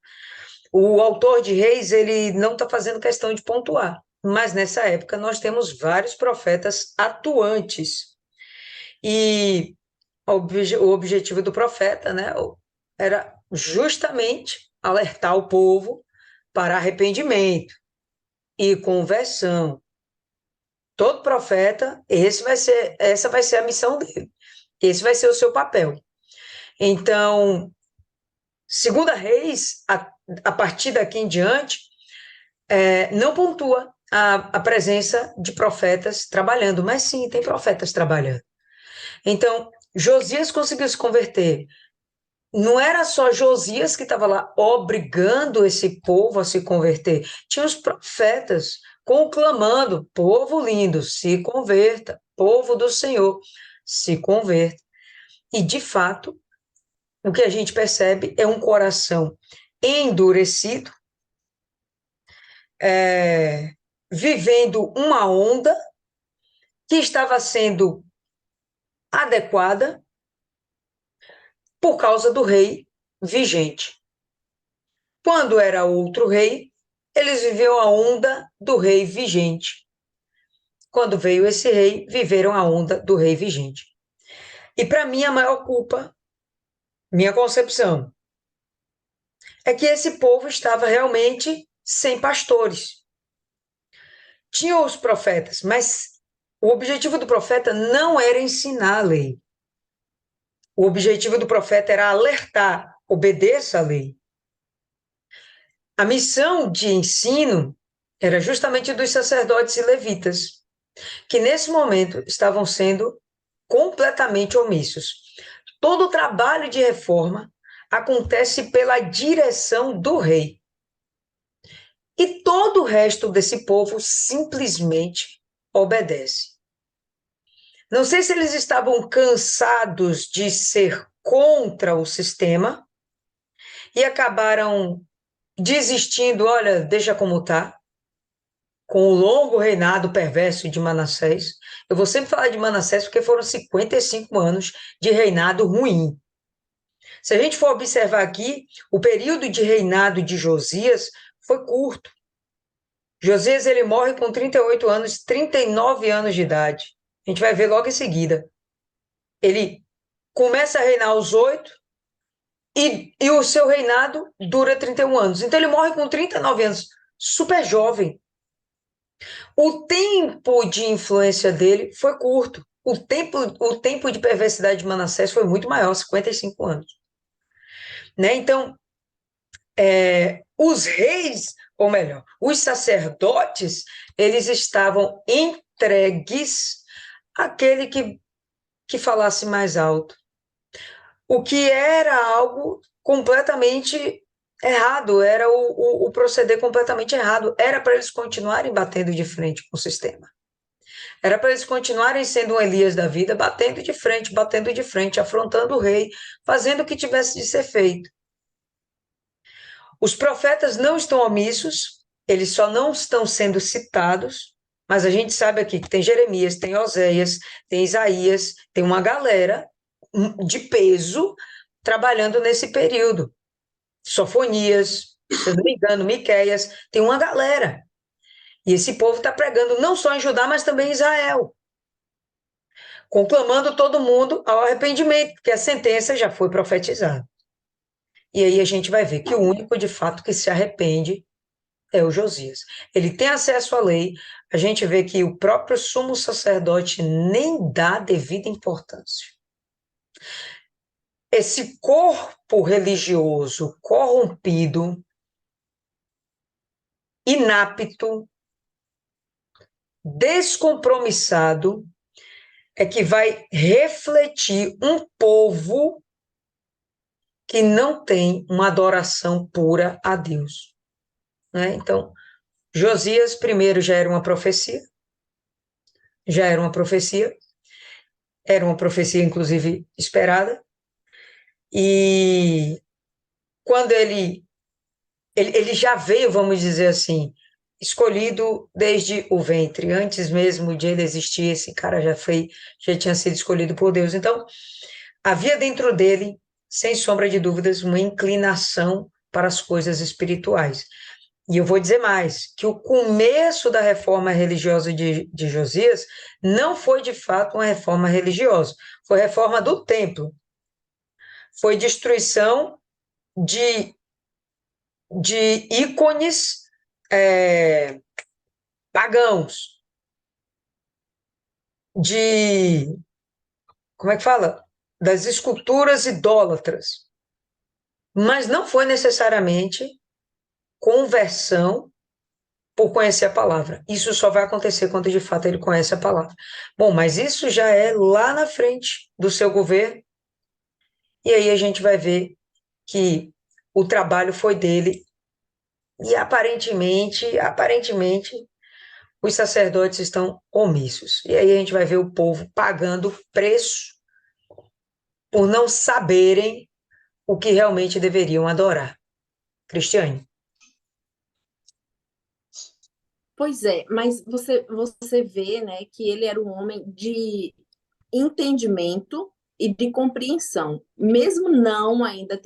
[SPEAKER 2] O autor de Reis, ele não está fazendo questão de pontuar. Mas nessa época nós temos vários profetas atuantes. E o objetivo do profeta, né, era justamente alertar o povo para arrependimento e conversão. Todo profeta, essa vai ser a missão dele. Esse vai ser o seu papel. Então, 2 Reis, a partir daqui em diante, não pontua a presença de profetas trabalhando, mas sim, tem profetas trabalhando. Então, Josias conseguiu se converter. Não era só Josias que estava lá obrigando esse povo a se converter. Tinha os profetas conclamando, povo lindo, se converta, povo do Senhor, se converta. E, de fato, o que a gente percebe é um coração endurecido, vivendo uma onda que estava sendo adequada por causa do rei vigente. Quando era outro rei, eles viviam a onda do rei vigente. Quando veio esse rei, viveram a onda do rei vigente. E para mim, a maior culpa, minha concepção, é que esse povo estava realmente sem pastores. Tinham os profetas, mas o objetivo do profeta não era ensinar a lei. O objetivo do profeta era alertar, obedeça a lei. A missão de ensino era justamente dos sacerdotes e levitas, que nesse momento estavam sendo completamente omissos. Todo o trabalho de reforma acontece pela direção do rei. E todo o resto desse povo simplesmente obedece. Não sei se eles estavam cansados de ser contra o sistema e acabaram desistindo, olha, deixa como tá, com o longo reinado perverso de Manassés. Eu vou sempre falar de Manassés porque foram 55 anos de reinado ruim. Se a gente for observar aqui, o período de reinado de Josias foi curto. Josias, ele morre com 38 anos, 39 anos de idade. A gente vai ver logo em seguida. Ele começa a reinar aos 8 e o seu reinado dura 31 anos. Então, ele morre com 39 anos, super jovem. O tempo de influência dele foi curto. O tempo de perversidade de Manassés foi muito maior, 55 anos. Né? Então, os reis, ou melhor, os sacerdotes, eles estavam entregues àquele que falasse mais alto. O que era algo completamente errado, era o proceder completamente errado. Era para eles continuarem batendo de frente com o sistema. Era para eles continuarem sendo um Elias da vida, batendo de frente, afrontando o rei, fazendo o que tivesse de ser feito. Os profetas não estão omissos, eles só não estão sendo citados, mas a gente sabe aqui que tem Jeremias, tem Oséias, tem Isaías, tem uma galera de peso trabalhando nesse período. Sofonias, se eu não me engano, Miqueias, tem uma galera. E esse povo está pregando não só em Judá, mas também em Israel, conclamando todo mundo ao arrependimento, porque a sentença já foi profetizada. E aí a gente vai ver que o único, de fato, que se arrepende é o Josias. Ele tem acesso à lei, a gente vê que o próprio sumo sacerdote nem dá devida importância. Esse corpo religioso corrompido, inapto, descompromissado, é que vai refletir um povo que não tem uma adoração pura a Deus. Né? Então, Josias, primeiro, já era uma profecia, inclusive, esperada, e quando ele já veio, vamos dizer assim, escolhido desde o ventre, antes mesmo de ele existir, esse cara já tinha sido escolhido por Deus. Então, havia dentro dele, sem sombra de dúvidas, uma inclinação para as coisas espirituais. E eu vou dizer mais, que o começo da reforma religiosa de Josias não foi, de fato, uma reforma religiosa, foi reforma do templo. Foi destruição de ícones pagãos, como é que fala? Das esculturas idólatras. Mas não foi necessariamente conversão por conhecer a palavra. Isso só vai acontecer quando de fato ele conhece a palavra. Bom, mas isso já é lá na frente do seu governo, e aí a gente vai ver que o trabalho foi dele, e aparentemente, os sacerdotes estão omissos. E aí a gente vai ver o povo pagando preço por não saberem o que realmente deveriam adorar. Cristiane.
[SPEAKER 3] Pois é, mas você vê, né, que ele era um homem de entendimento e de compreensão. Mesmo não ainda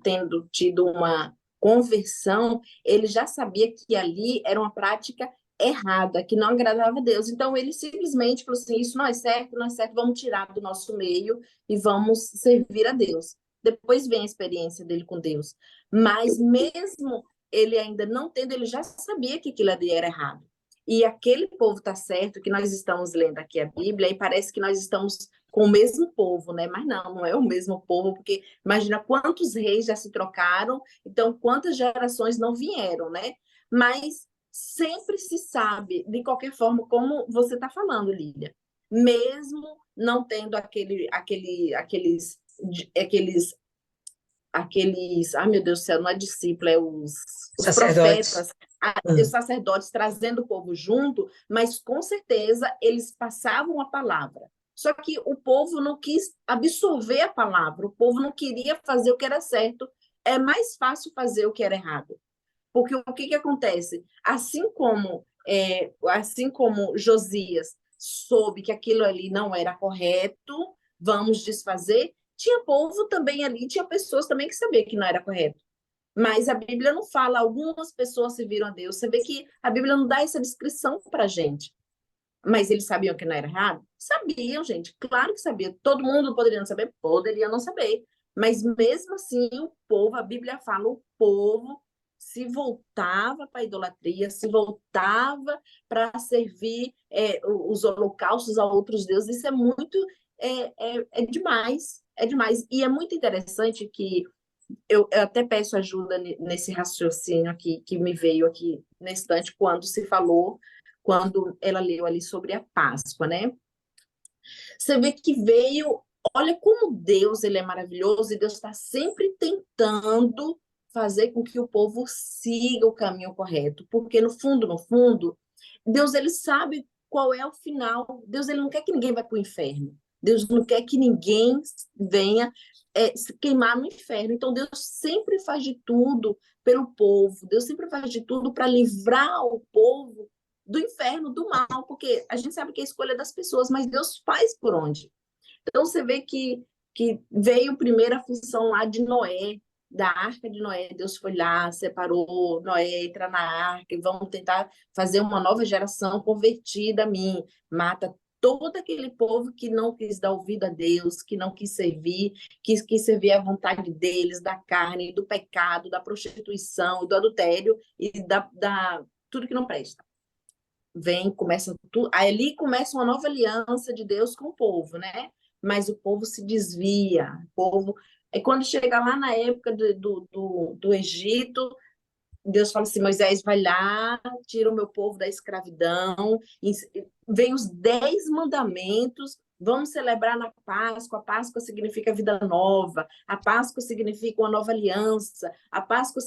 [SPEAKER 3] tendo tido uma conversão, ele já sabia que ali era uma prática errada, que não agradava a Deus. Então ele simplesmente falou assim: isso não é certo, não é certo, vamos tirar do nosso meio e vamos servir a Deus. Depois vem a experiência dele com Deus. Mas mesmo ele ainda não tendo, ele já sabia que aquilo ali era errado. E aquele povo está certo, que nós estamos lendo aqui a Bíblia, e parece que nós estamos com o mesmo povo, né? Mas não é o mesmo povo, porque imagina quantos reis já se trocaram, então quantas gerações não vieram, né? Mas sempre se sabe, de qualquer forma, como você está falando, Lília, mesmo não tendo aqueles, ai meu Deus do céu, não é discípulo, é os profetas, os sacerdotes trazendo o povo junto, mas com certeza eles passavam a palavra. Só que o povo não quis absorver a palavra, o povo não queria fazer o que era certo, é mais fácil fazer o que era errado. Porque o que acontece? Assim como Josias soube que aquilo ali não era correto, vamos desfazer, tinha povo também ali, tinha pessoas também que sabiam que não era correto. Mas a Bíblia não fala, algumas pessoas serviram a Deus. Você vê que a Bíblia não dá essa descrição para a gente. Mas eles sabiam que não era errado? Sabiam, gente. Claro que sabia. Todo mundo poderia não saber? Poderia não saber. Mas mesmo assim, o povo, a Bíblia fala, o povo se voltava para a idolatria, se voltava para servir os holocaustos a outros deuses. Isso é muito, é demais, é demais. E é muito interessante que eu até peço ajuda nesse raciocínio aqui, que me veio aqui na instante, quando se falou, quando ela leu ali sobre a Páscoa, né? Você vê que veio, olha como Deus, ele é maravilhoso, e Deus está sempre tentando fazer com que o povo siga o caminho correto, porque no fundo, Deus, ele sabe qual é o final. Deus, ele não quer que ninguém vá para o inferno. Deus não quer que ninguém venha se queimar no inferno. Então, Deus sempre faz de tudo pelo povo. Deus sempre faz de tudo para livrar o povo do inferno, do mal, porque a gente sabe que é a escolha das pessoas, mas Deus faz por onde. Então, você vê que veio primeiro a função lá de Noé, da arca de Noé. Deus foi lá, separou Noé, entra na arca, e vamos tentar fazer uma nova geração convertida a mim. Mata todo aquele povo que não quis dar ouvido a Deus, que não quis servir, quis servir à vontade deles, da carne, do pecado, da prostituição, do adultério e da tudo que não presta. Vem, começa tudo, ali começa uma nova aliança de Deus com o povo, né? Mas o povo se desvia, o povo. É quando chega lá na época do Egito, Deus fala assim: Moisés, vai lá, tira o meu povo da escravidão, vem os 10 mandamentos. Vamos celebrar na Páscoa. A Páscoa significa vida nova, a Páscoa significa uma nova aliança, a Páscoa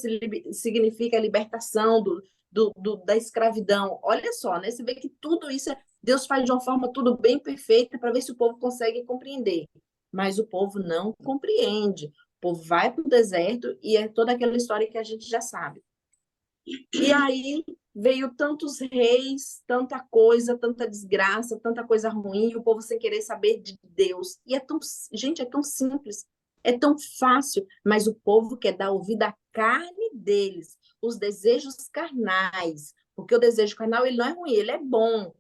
[SPEAKER 3] significa a libertação da escravidão. Olha só, né? Você vê que tudo isso Deus faz de uma forma tudo bem perfeita para ver se o povo consegue compreender. Mas o povo não compreende. O povo vai para o deserto e é toda aquela história que a gente já sabe. E aí veio tantos reis, tanta coisa, tanta desgraça, tanta coisa ruim, e o povo sem querer saber de Deus. E gente, é tão simples, é tão fácil, mas o povo quer dar ouvido à carne deles, os desejos carnais, porque o desejo carnal ele não é ruim, ele é bom,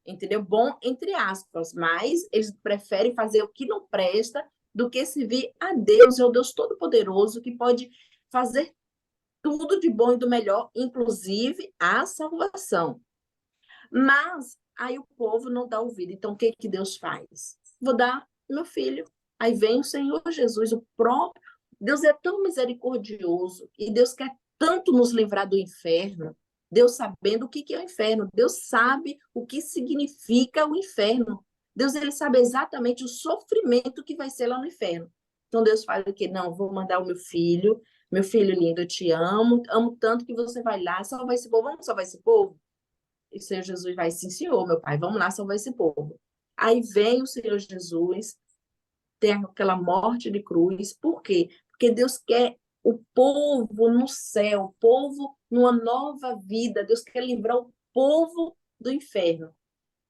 [SPEAKER 3] entendeu? Bom entre aspas, mas eles preferem fazer o que não presta do que servir a Deus, é o Deus Todo-Poderoso que pode fazer tudo de bom e do melhor, inclusive a salvação. Mas aí o povo não dá ouvido. Então, o que, que Deus faz? Vou dar meu filho. Aí vem o Senhor Jesus, o próprio. Deus é tão misericordioso e Deus quer tanto nos livrar do inferno. Deus sabendo o que, que é o inferno. Deus sabe o que significa o inferno. Deus ele sabe exatamente o sofrimento que vai ser lá no inferno. Então Deus fala que não, vou mandar o meu filho lindo, eu te amo, amo tanto que você vai lá salvar esse povo. Vamos salvar esse povo? E o Senhor Jesus vai, sim, senhor, meu pai, vamos lá salvar esse povo. Aí vem o Senhor Jesus, tem aquela morte de cruz. Por quê? Porque Deus quer o povo no céu, o povo numa nova vida. Deus quer livrar o povo do inferno.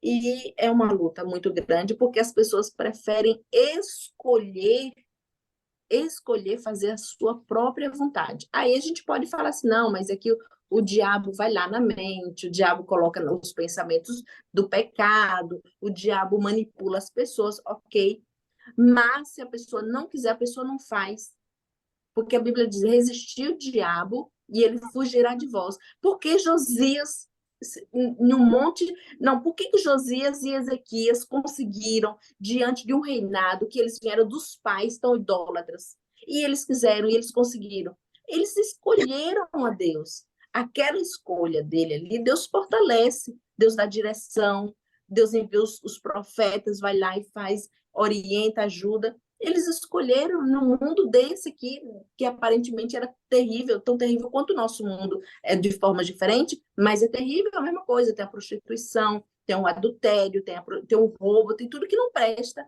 [SPEAKER 3] E é uma luta muito grande, porque as pessoas preferem escolher fazer a sua própria vontade. Aí a gente pode falar assim, não, mas é que o diabo vai lá na mente, o diabo coloca os pensamentos do pecado, o diabo manipula as pessoas, ok. Mas se a pessoa não quiser, a pessoa não faz. Porque a Bíblia diz, resistir o diabo e ele fugirá de vós. Porque Josias, no monte... Não, por que Josias e Ezequias conseguiram, diante de um reinado que eles vieram dos pais tão idólatras, e eles quiseram, e eles conseguiram? Eles escolheram a Deus. Aquela escolha dele ali, Deus fortalece, Deus dá direção, Deus envia os profetas, vai lá e faz, orienta, ajuda. Eles escolheram no mundo desse aqui, que aparentemente era terrível, tão terrível quanto o nosso mundo, é de forma diferente, mas é terrível a mesma coisa. Tem a prostituição, tem o adultério, tem o roubo, tem tudo que não presta.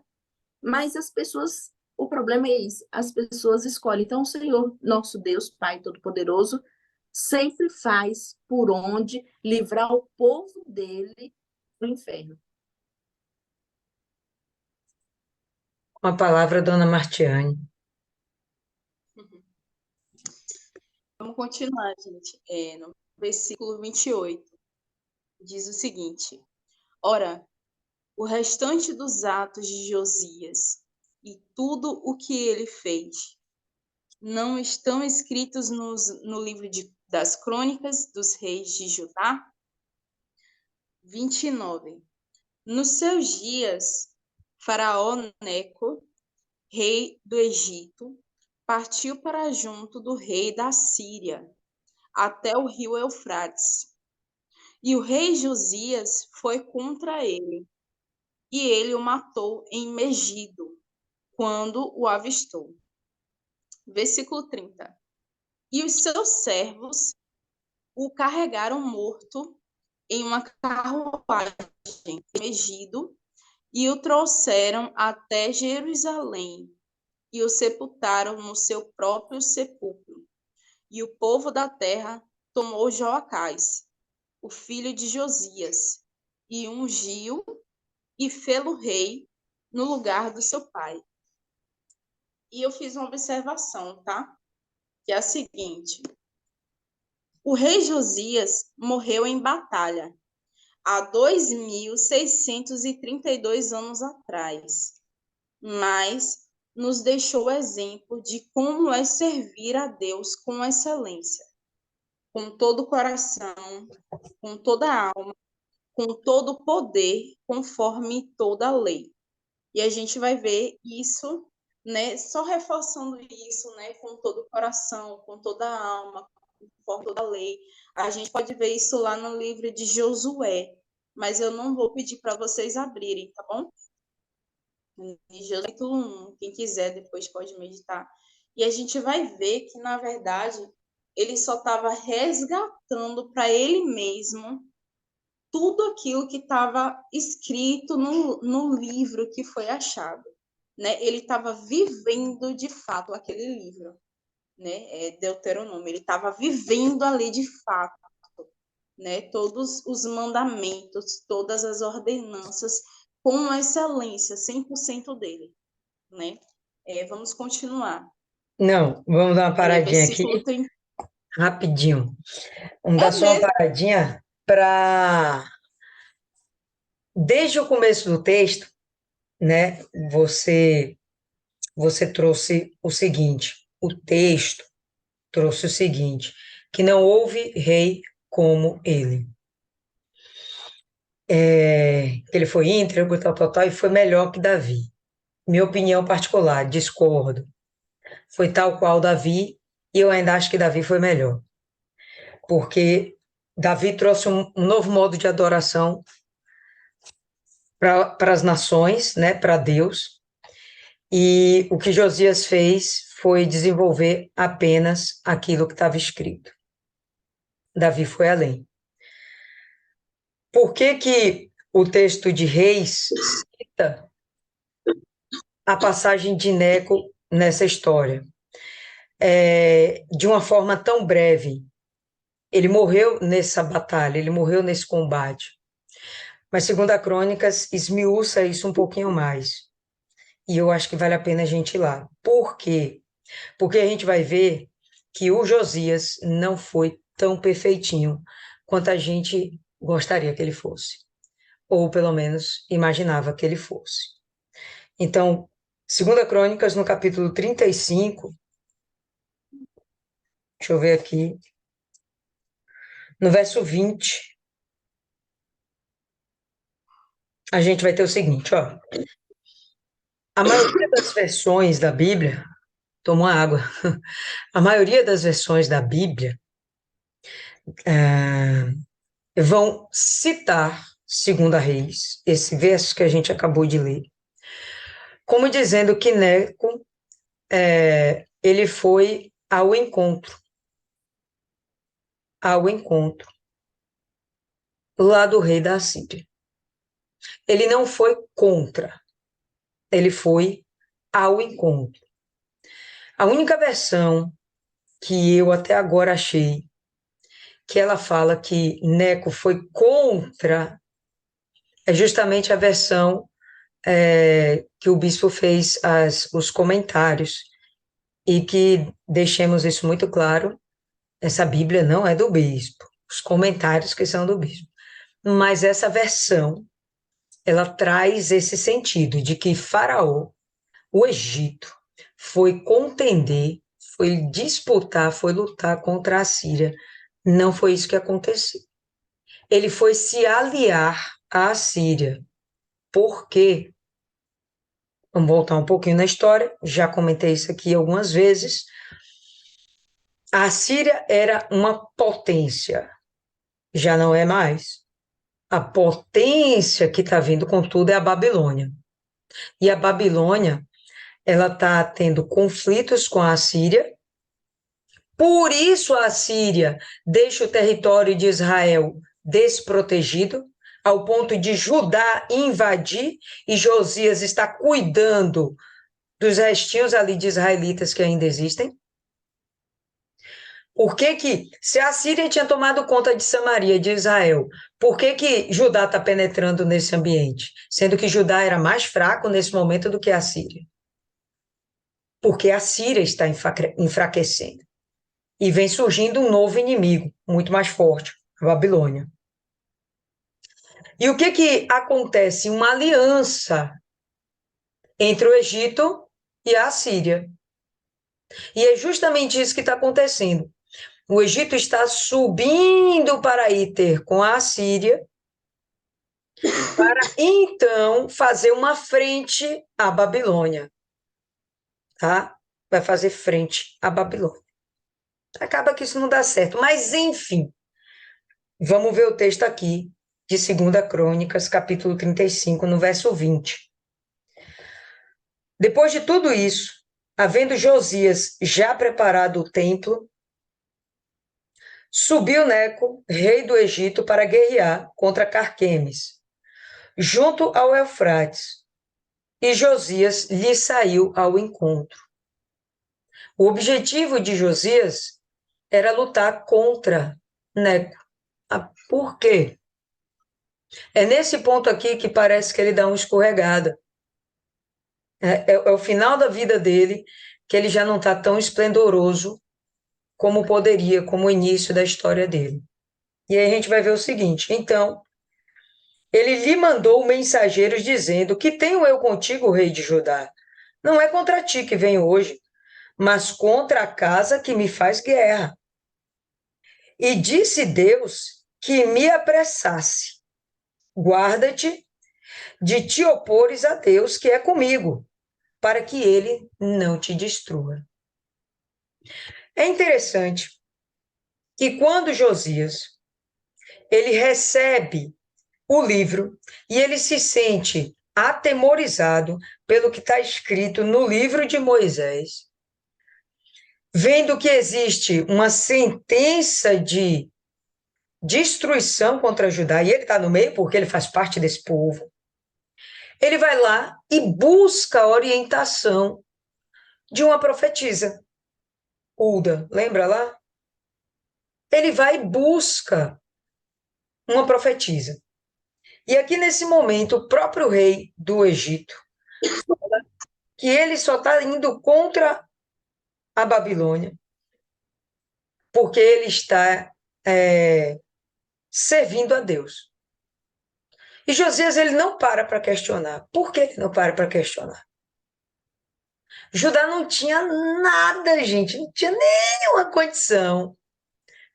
[SPEAKER 3] Mas as pessoas, o problema é isso, as pessoas escolhem. Então, o Senhor, nosso Deus, Pai Todo-Poderoso, sempre faz por onde livrar o povo dele do inferno.
[SPEAKER 2] Com a palavra, dona Martiane.
[SPEAKER 1] continuar, gente. No versículo 28, diz o seguinte: Ora, o restante dos atos de Josias e tudo o que ele fez não estão escritos no livro das crônicas dos reis de Judá? 29. Nos seus dias, Faraó Neco, rei do Egito, partiu para junto do rei da Síria, até o rio Eufrates. E o rei Josias foi contra ele, e ele o matou em Megido, quando o avistou. Versículo 30. E os seus servos o carregaram morto em uma carruagem em Megido e o trouxeram até Jerusalém e o sepultaram no seu próprio sepulcro. E o povo da terra tomou Joacás, o filho de Josias, e ungiu e fê-lo rei no lugar do seu pai. E eu fiz uma observação, tá? Que é a seguinte: o rei Josias morreu em batalha há 2.632 anos atrás, mas nos deixou o exemplo de como é servir a Deus com excelência, com todo o coração, com toda a alma, com todo o poder, conforme toda a lei. E a gente vai ver isso, né, só reforçando isso, né, com todo o coração, com toda a alma, conforme toda a lei. A gente pode ver isso lá no livro de Josué, mas eu não vou pedir para vocês abrirem, tá bom? Josué capítulo 1, quem quiser depois pode meditar. E a gente vai ver que, na verdade, ele só estava resgatando para ele mesmo tudo aquilo que estava escrito no livro que foi achado. Né? Ele estava vivendo, de fato, aquele livro, né? Deuteronômio. Ele estava vivendo ali, de fato, né? Todos os mandamentos, todas as ordenanças, com excelência, 100% dele. Né? Vamos continuar.
[SPEAKER 2] Não, vamos dar uma paradinha aqui,
[SPEAKER 1] Versículo 30.
[SPEAKER 2] rapidinho. Vamos
[SPEAKER 1] É
[SPEAKER 2] dar só uma
[SPEAKER 1] mesmo?
[SPEAKER 2] paradinha para, desde o começo do texto, né, você trouxe o seguinte, o texto trouxe o seguinte, que não houve rei como ele. Ele foi íntegro, tal, e foi melhor que Davi. Minha opinião particular, discordo. Foi tal qual Davi, e eu ainda acho que Davi foi melhor. Porque Davi trouxe um novo modo de adoração para as nações, né, para Deus, e o que Josias fez foi desenvolver apenas aquilo que estava escrito. Davi foi além. Por que que o texto de Reis cita a passagem de Neco nessa história? De uma forma tão breve. Ele morreu nessa batalha, ele morreu nesse combate. Mas, segundo a Crônicas, esmiuça isso um pouquinho mais. E eu acho que vale a pena a gente ir lá. Por quê? Porque a gente vai ver que o Josias não foi tão perfeitinho quanto a gente gostaria que ele fosse. Ou, pelo menos, imaginava que ele fosse. Então, 2 Crônicas, no capítulo 35, deixa eu ver aqui, no verso 20, a gente vai ter o seguinte, ó. A maioria das versões da Bíblia, toma água, a maioria das versões da Bíblia vão citar, segundo a Reis, esse verso que a gente acabou de ler, como dizendo que Neco, ele foi ao encontro lá do rei da Assíria. Ele não foi contra, ele foi ao encontro. A única versão que eu até agora achei que ela fala que Neco foi contra é justamente a versão que o bispo fez os comentários, e que deixemos isso muito claro, Essa Bíblia não é do bispo, os comentários que são do bispo. Mas essa versão, ela traz esse sentido de que Faraó, o Egito, foi contender, foi disputar, foi lutar contra a Síria. Não foi isso que aconteceu. Ele foi se aliar à Síria. Por quê? Vamos voltar um pouquinho na história, já comentei isso aqui algumas vezes. A Síria era uma potência, já não é mais. A potência que está vindo com tudo é a Babilônia. E a Babilônia, ela está tendo conflitos com a Síria, por isso a Síria deixa o território de Israel desprotegido, ao ponto de Judá invadir, e Josias está cuidando dos restinhos ali de israelitas que ainda existem. Por que que, se a Síria tinha tomado conta de Samaria, de Israel, por que que Judá está penetrando nesse ambiente? Sendo que Judá era mais fraco nesse momento do que a Síria. Porque a Síria está enfraquecendo. E vem surgindo um novo inimigo, muito mais forte, a Babilônia. E o que que acontece? Uma aliança entre o Egito e a Síria. E é justamente isso que está acontecendo. O Egito está subindo para ir ter com a Síria, para então fazer uma frente à Babilônia, tá? Vai fazer frente à Babilônia. Acaba que isso não dá certo, mas enfim, vamos ver o texto aqui de 2 Crônicas, capítulo 35, no verso 20. Depois de tudo isso, havendo Josias já preparado o templo, subiu Neco, rei do Egito, para guerrear contra Carquemes, junto ao Eufrates, e Josias lhe saiu ao encontro. O objetivo de Josias era lutar contra Neco. Por quê? É nesse ponto aqui que parece que ele dá uma escorregada. É o final da vida dele, que ele já não está tão esplendoroso como poderia, como o início da história dele. E aí a gente vai ver o seguinte: então, ele lhe mandou mensageiros dizendo: que tenho eu contigo, rei de Judá? Não é contra ti que venho hoje, mas contra a casa que me faz guerra. E disse Deus que me apressasse. Guarda-te de te opores a Deus que é comigo, para que ele não te destrua. É interessante que quando Josias ele recebe o livro e ele se sente atemorizado pelo que está escrito no livro de Moisés, vendo que existe uma sentença de destruição contra Judá, e ele está no meio porque ele faz parte desse povo, ele vai lá e busca a orientação de uma profetisa, Hulda, lembra lá? Ele vai e busca uma profetisa. E aqui nesse momento, o próprio rei do Egito, que ele só está indo contra a Babilônia, porque ele está servindo a Deus. E Josias, ele não para questionar. Por que ele não para questionar? Judá não tinha nada, gente, não tinha nenhuma condição,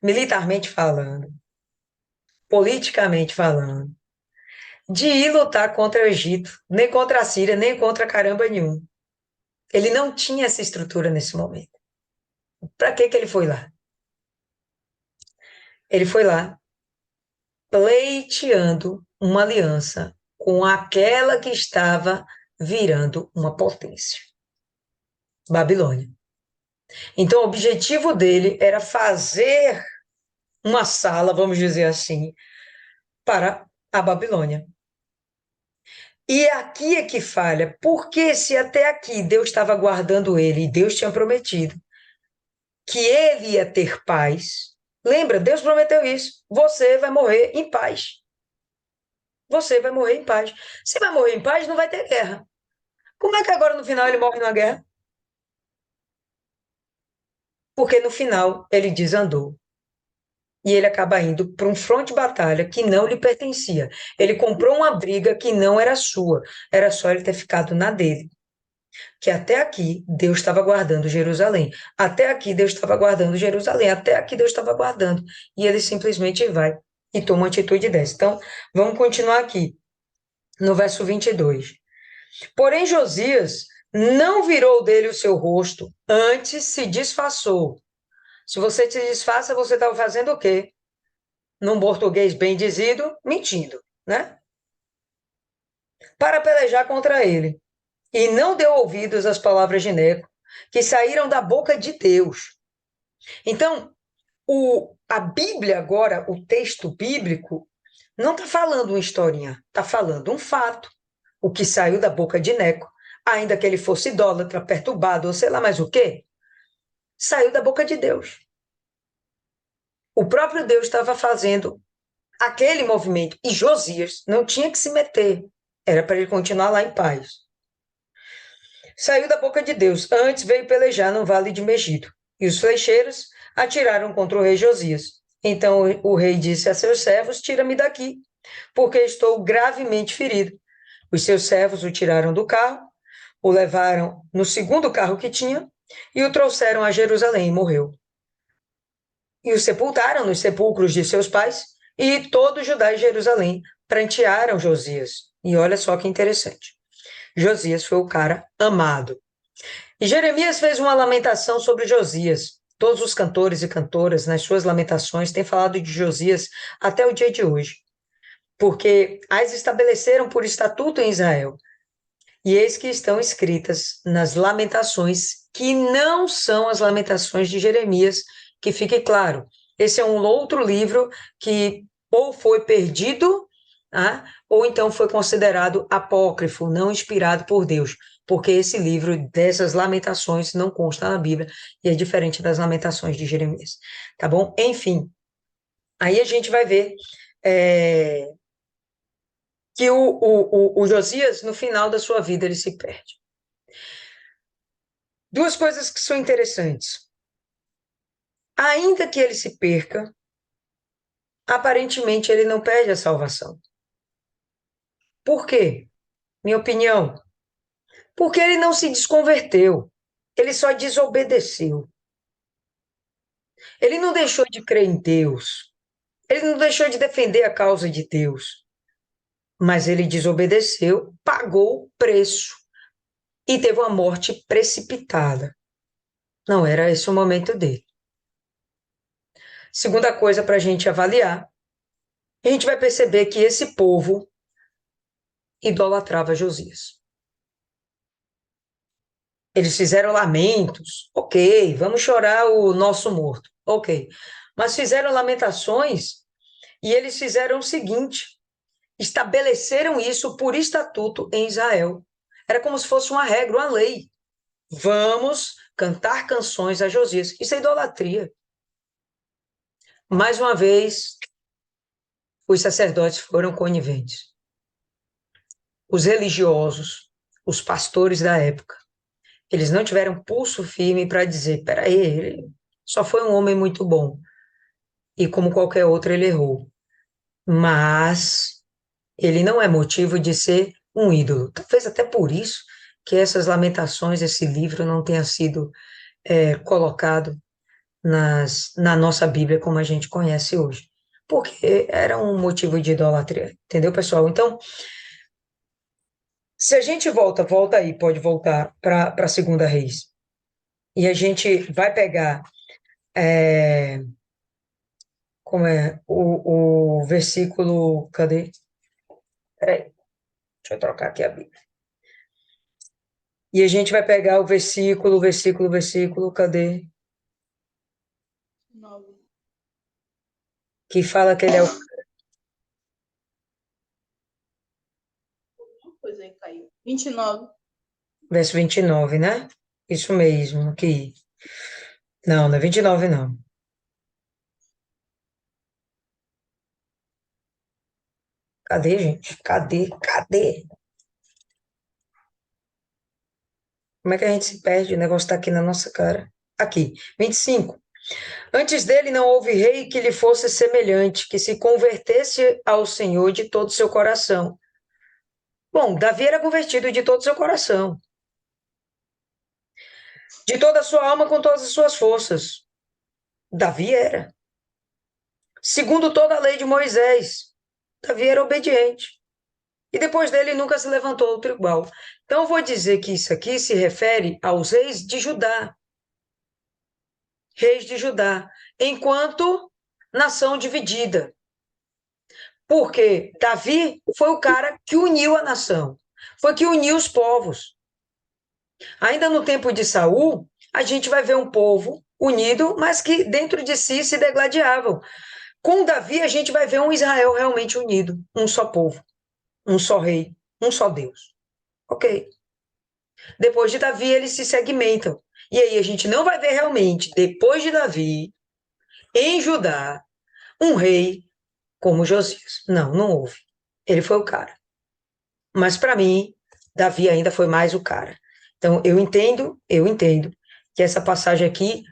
[SPEAKER 2] militarmente falando, politicamente falando, de ir lutar contra o Egito, nem contra a Síria, nem contra caramba nenhum. Ele não tinha essa estrutura nesse momento. Para que ele foi lá? Ele foi lá pleiteando uma aliança com aquela que estava virando uma potência, Babilônia. Então, o objetivo dele era fazer uma sala, vamos dizer assim, para a Babilônia. E aqui é que falha, porque se até aqui Deus estava guardando ele e Deus tinha prometido que ele ia ter paz, lembra, Deus prometeu isso, você vai morrer em paz. Você vai morrer em paz. Se vai morrer em paz, não vai ter guerra. Como é que agora no final ele morre numa guerra? porque no final ele desandou. E ele acaba indo para um fronte de batalha que não lhe pertencia. Ele comprou uma briga que não era sua, era só ele ter ficado na dele. Que até aqui Deus estava guardando Jerusalém. Até aqui Deus estava guardando Jerusalém. Até aqui Deus estava guardando. E ele simplesmente vai e toma uma atitude dessa. Então, vamos continuar aqui, no verso 22. Porém, Josias não virou dele o seu rosto, antes se disfarçou. Se você se disfarça, você estava fazendo o quê? Num português bem dizido, mentindo, né? Para pelejar contra ele. E não deu ouvidos às palavras de Neco, que saíram da boca de Deus. Então, a Bíblia agora, o texto bíblico, não está falando uma historinha, está falando um fato. O que saiu da boca de Neco, ainda que ele fosse idólatra, perturbado, ou sei lá mais o quê, saiu da boca de Deus. O próprio Deus estava fazendo aquele movimento. E Josias não tinha que se meter. Era para ele continuar lá em paz. Saiu da boca de Deus. Antes veio pelejar no vale de Megido. E os flecheiros atiraram contra o rei Josias. Então o rei disse a seus servos: Tira-me daqui, porque estou gravemente ferido. Os seus servos o tiraram do carro, o levaram no segundo carro que tinha e o trouxeram a Jerusalém e morreu. E o sepultaram nos sepulcros de seus pais, e todo Judá e Jerusalém prantearam Josias. E olha só que interessante. Josias foi o cara amado. E Jeremias fez uma lamentação sobre Josias. Todos os cantores e cantoras, nas suas lamentações, têm falado de Josias até o dia de hoje, porque as estabeleceram por estatuto em Israel. E eis que estão escritas nas lamentações, que não são as lamentações de Jeremias, que fique claro. Esse é um outro livro que ou foi perdido, ou então foi considerado apócrifo, não inspirado por Deus, porque esse livro dessas lamentações não consta na Bíblia e é diferente das lamentações de Jeremias, tá bom? Enfim, aí a gente vai ver que o Josias, no final da sua vida, ele se perde. Duas coisas que são interessantes. Ainda que ele se perca, aparentemente ele não perde a salvação. Por quê? Minha opinião. Porque ele não se desconverteu. Ele só desobedeceu. Ele não deixou de crer em Deus. Ele não deixou de defender a causa de Deus. Mas ele desobedeceu, pagou o preço e teve uma morte precipitada. Não era esse o momento dele. Segunda coisa para a gente avaliar, a gente vai perceber que esse povo idolatrava Josias. Eles fizeram lamentos, ok, vamos chorar o nosso morto, ok. Mas fizeram lamentações e eles fizeram o seguinte: estabeleceram isso por estatuto em Israel. Era como se fosse uma regra, uma lei. Vamos cantar canções a Josias. Isso é idolatria. Mais uma vez, os sacerdotes foram coniventes. Os religiosos, os pastores da época, eles não tiveram pulso firme para dizer: peraí, ele só foi um homem muito bom. E como qualquer outro, ele errou. Mas ele não é motivo de ser um ídolo. Talvez até por isso que essas lamentações, esse livro, não tenha sido colocado na nossa Bíblia como a gente conhece hoje. Porque era um motivo de idolatria. Entendeu, pessoal? Então, se a gente volta aí, pode voltar para a Segunda Reis. E a gente vai pegar como é o versículo. Cadê? Peraí, deixa eu trocar aqui a Bíblia. E a gente vai pegar o versículo, cadê?
[SPEAKER 1] 9.
[SPEAKER 2] Que fala que ele é o
[SPEAKER 1] Uma coisa aí caiu. 29.
[SPEAKER 2] verso 29, né? Isso mesmo, aqui. Não, não é 29, não. Cadê, gente? Cadê? Como é que a gente se perde? O negócio tá aqui na nossa cara. Aqui, 25. Antes dele não houve rei que lhe fosse semelhante, que se convertesse ao Senhor de todo o seu coração. Bom, Davi era convertido de todo o seu coração, de toda a sua alma, com todas as suas forças. Davi era. Segundo toda a lei de Moisés, Davi era obediente. E depois dele nunca se levantou outro igual. Então, eu vou dizer que isso aqui se refere aos reis de Judá. Reis de Judá, enquanto nação dividida. Porque Davi foi o cara que uniu a nação, foi que uniu os povos. Ainda no tempo de Saul, a gente vai ver um povo unido, mas que dentro de si se degladiavam. Com Davi, a gente vai ver um Israel realmente unido, um só povo, um só rei, um só Deus. Ok. Depois de Davi, eles se segmentam. E aí a gente não vai ver realmente, depois de Davi, em Judá, um rei como Josias. Não, não houve. Ele foi o cara. Mas para mim, Davi ainda foi mais o cara. Então eu entendo que essa passagem aqui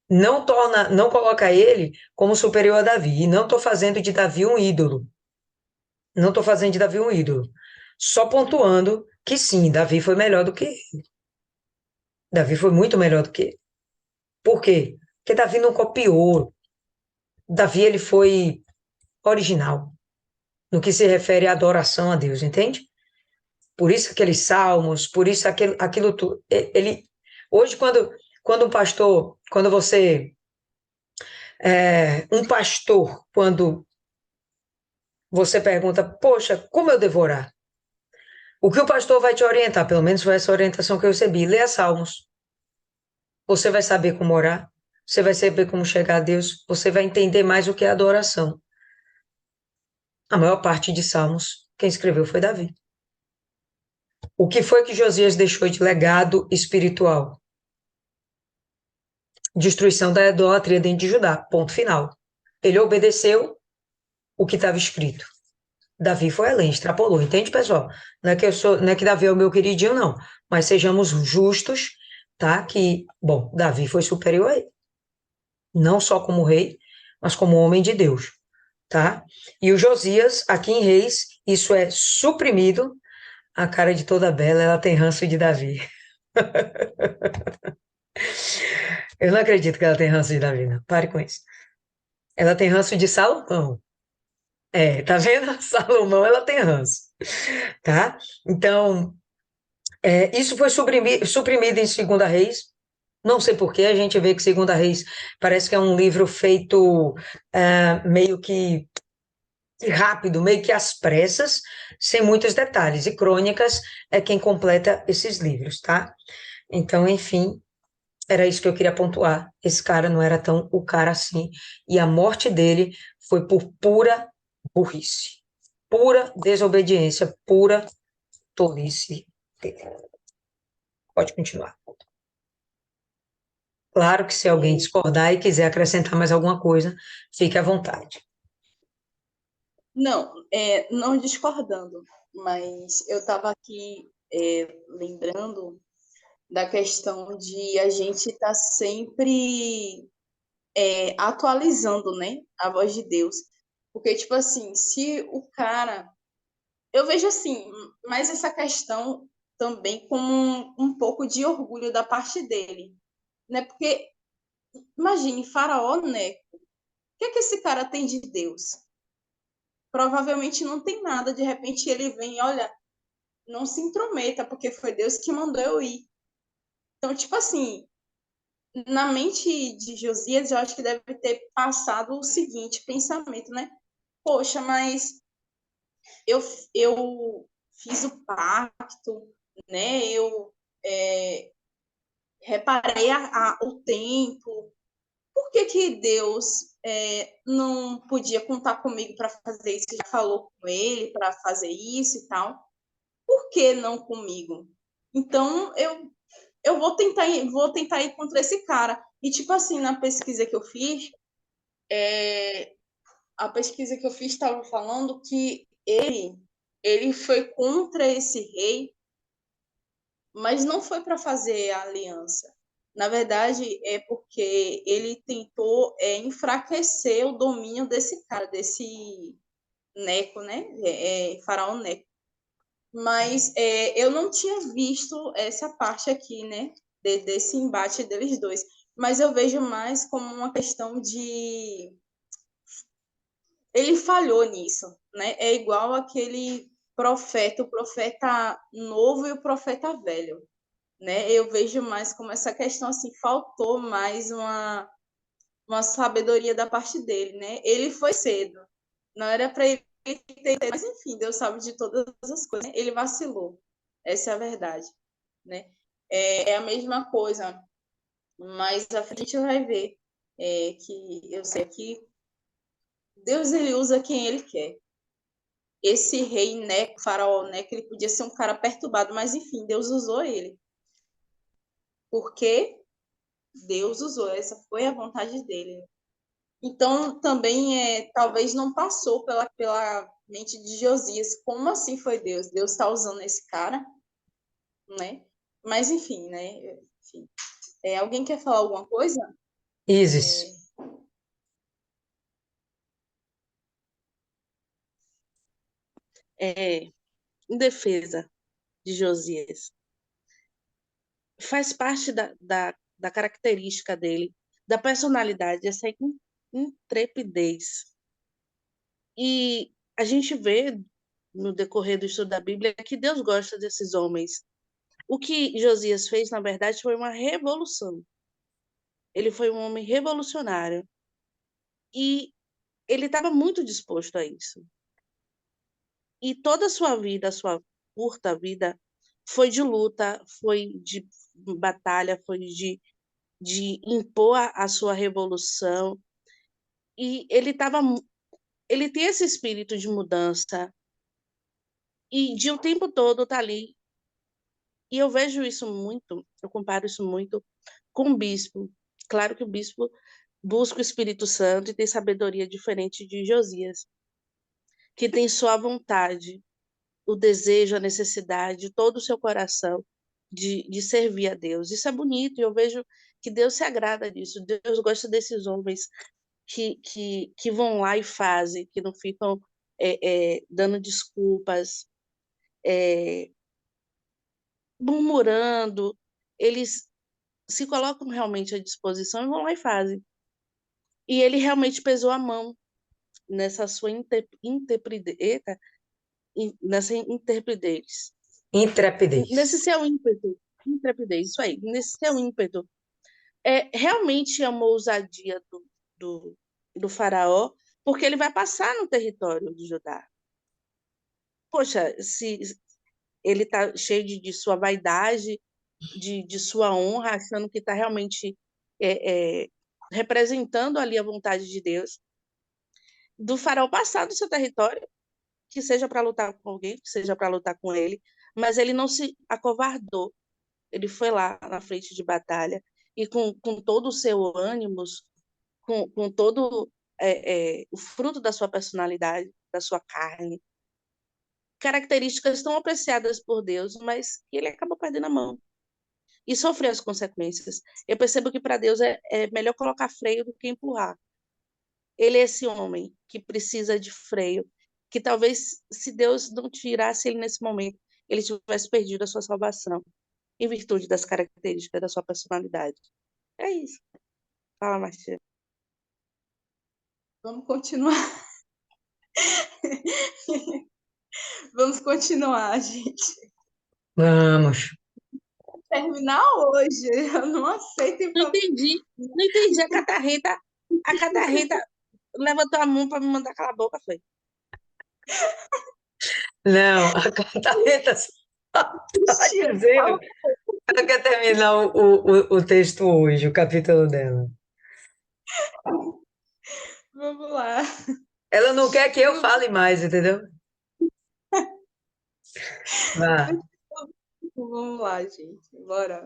[SPEAKER 2] não coloca ele como superior a Davi. E não estou fazendo de Davi um ídolo. Não estou fazendo de Davi um ídolo. Só pontuando que sim, Davi foi melhor do que ele. Davi foi muito melhor do que ele. Por quê? Porque Davi não copiou. Davi, ele foi original no que se refere à adoração a Deus, entende? Por isso aqueles salmos, por isso aquilo tudo. Ele, hoje, quando um pastor, quando você, um pastor, quando você pergunta, poxa, como eu devo orar? O que o pastor vai te orientar, pelo menos foi essa orientação que eu recebi, leia salmos. Você vai saber como orar, você vai saber como chegar a Deus, você vai entender mais o que é adoração. A maior parte de salmos, quem escreveu foi Davi. O que foi que Josias deixou de legado espiritual? Destruição da idolatria dentro de Judá, ponto final. Ele obedeceu o que estava escrito. Davi foi além, extrapolou, entende, pessoal? Não é que Davi é o meu queridinho, não, mas sejamos justos, tá? Que, bom, Davi foi superior a ele, não só como rei, mas como homem de Deus, tá? E o Josias, aqui em Reis, isso é suprimido. A cara de toda bela, ela tem ranço de Davi. Eu não acredito que ela tem ranço de Davi, não. Pare com isso. Ela tem ranço de Salomão. Tá vendo? Salomão, ela tem ranço, tá? Então, isso foi suprimido em Segunda Reis. Não sei por que a gente vê que Segunda Reis parece que é um livro feito meio que rápido, meio que às pressas, sem muitos detalhes. E Crônicas é quem completa esses livros, tá? Então, enfim, era isso que eu queria pontuar. Esse cara não era tão o cara assim. E a morte dele foi por pura burrice, pura desobediência, pura tolice dele. Pode continuar. Claro que se alguém discordar e quiser acrescentar mais alguma coisa, fique à vontade.
[SPEAKER 1] Não, não discordando, mas eu estava aqui lembrando da questão de a gente estar sempre atualizando, né, a voz de Deus. Porque, tipo assim, se o cara... Eu vejo assim, mas essa questão também com um pouco de orgulho da parte dele, né? Porque, imagine, Faraó, né? O que é que esse cara tem de Deus? Provavelmente não tem nada, de repente ele vem, olha, não se intrometa, porque foi Deus que mandou eu ir. Então, tipo assim, na mente de Josias, eu acho que deve ter passado o seguinte pensamento, né? Poxa, mas eu fiz o pacto, né? Eu reparei o tempo. Por que Deus não podia contar comigo para fazer isso? Já falou com ele para fazer isso e tal. Por que não comigo? Então, eu vou tentar ir contra esse cara. E, tipo assim, na pesquisa que eu fiz, a pesquisa que eu fiz estava falando que ele foi contra esse rei, mas não foi para fazer a aliança. Na verdade, é porque ele tentou enfraquecer o domínio desse cara, desse Neco, né? Faraó Neco. Mas eu não tinha visto essa parte aqui, né? Desse embate deles dois. Mas eu vejo mais como uma questão de ele falhou nisso, né? É igual aquele profeta, o profeta novo e o profeta velho, né? Eu vejo mais como essa questão assim, faltou mais uma sabedoria da parte dele, né? Ele foi cedo, não era para ele ter, mas enfim, Deus sabe de todas as coisas, né? Ele vacilou, essa é a verdade, né? É a mesma coisa, mas a frente vai ver que eu sei que Deus ele usa quem ele quer. Esse rei Neco, faraó Neco, ele podia ser um cara perturbado, mas enfim, Deus usou ele. Porque Deus usou, essa foi a vontade dele. Então, também, talvez não passou pela mente de Josias, como assim foi Deus? Deus está usando esse cara, né? Mas, enfim, né? Enfim. Alguém quer falar alguma coisa?
[SPEAKER 2] Isis.
[SPEAKER 4] Em defesa de Josias, faz parte da característica dele, da personalidade, essa intrepidez. E a gente vê no decorrer do estudo da Bíblia que Deus gosta desses homens. O que Josias fez, na verdade, foi uma revolução. Ele foi um homem revolucionário e ele estava muito disposto a isso. E toda a sua vida, a sua curta vida, foi de luta, foi de batalha, foi de impor a sua revolução. E ele tem esse espírito de mudança e de o tempo todo tá ali. E eu vejo isso muito, eu comparo isso muito com o bispo. Claro que o bispo busca o Espírito Santo e tem sabedoria diferente de Josias, que tem sua vontade, o desejo, a necessidade, todo o seu coração de servir a Deus. Isso é bonito e eu vejo que Deus se agrada disso. Deus gosta desses homens que vão lá e fazem, que não ficam dando desculpas, é, murmurando. Eles se colocam realmente à disposição e vão lá e fazem. E ele realmente pesou a mão nessa sua nessa intrepidez,
[SPEAKER 2] Intrepidez.
[SPEAKER 4] nesse seu ímpeto, intrepidez, isso aí, nesse seu ímpeto. Realmente é uma ousadia do, do faraó, porque ele vai passar no território de Judá. Poxa, se ele está cheio de sua vaidade, de sua honra, achando que está realmente representando ali a vontade de Deus, do faraó passar do seu território, que seja para lutar com alguém, que seja para lutar com ele, mas ele não se acovardou. Ele foi lá na frente de batalha e com todo o seu ânimo, com todo o fruto da sua personalidade, da sua carne, características tão apreciadas por Deus, mas que ele acabou perdendo a mão e sofreu as consequências. Eu percebo que para Deus é melhor colocar freio do que empurrar. Ele é esse homem que precisa de freio, que talvez se Deus não tirasse ele nesse momento, ele tivesse perdido a sua salvação, em virtude das características da sua personalidade. É isso. Fala, Marcia.
[SPEAKER 1] Vamos continuar. Vamos continuar, gente.
[SPEAKER 2] Vamos.
[SPEAKER 1] Terminar hoje. Eu não aceito.
[SPEAKER 4] Não entendi a catarreta. A catarreta levantou a mão para me mandar calar a boca, foi.
[SPEAKER 2] Não, a Catarina está dizendo que ela quer terminar o texto hoje, o capítulo dela.
[SPEAKER 1] Vamos lá.
[SPEAKER 2] Ela não quer que eu fale mais, entendeu? Vá.
[SPEAKER 1] Vamos lá, gente. Bora.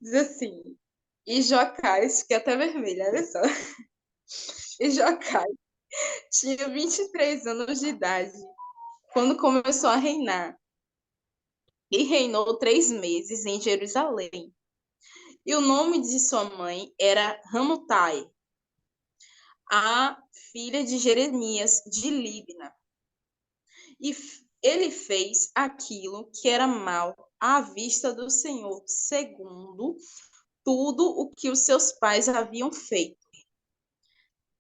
[SPEAKER 1] Diz assim. E Jocais, que é até vermelho, olha só. E Jocais tinha 23 anos de idade quando começou a reinar. E reinou 3 meses em Jerusalém. E o nome de sua mãe era Ramutai, a filha de Jeremias de Libna. E ele fez aquilo que era mal à vista do Senhor, segundo tudo o que os seus pais haviam feito.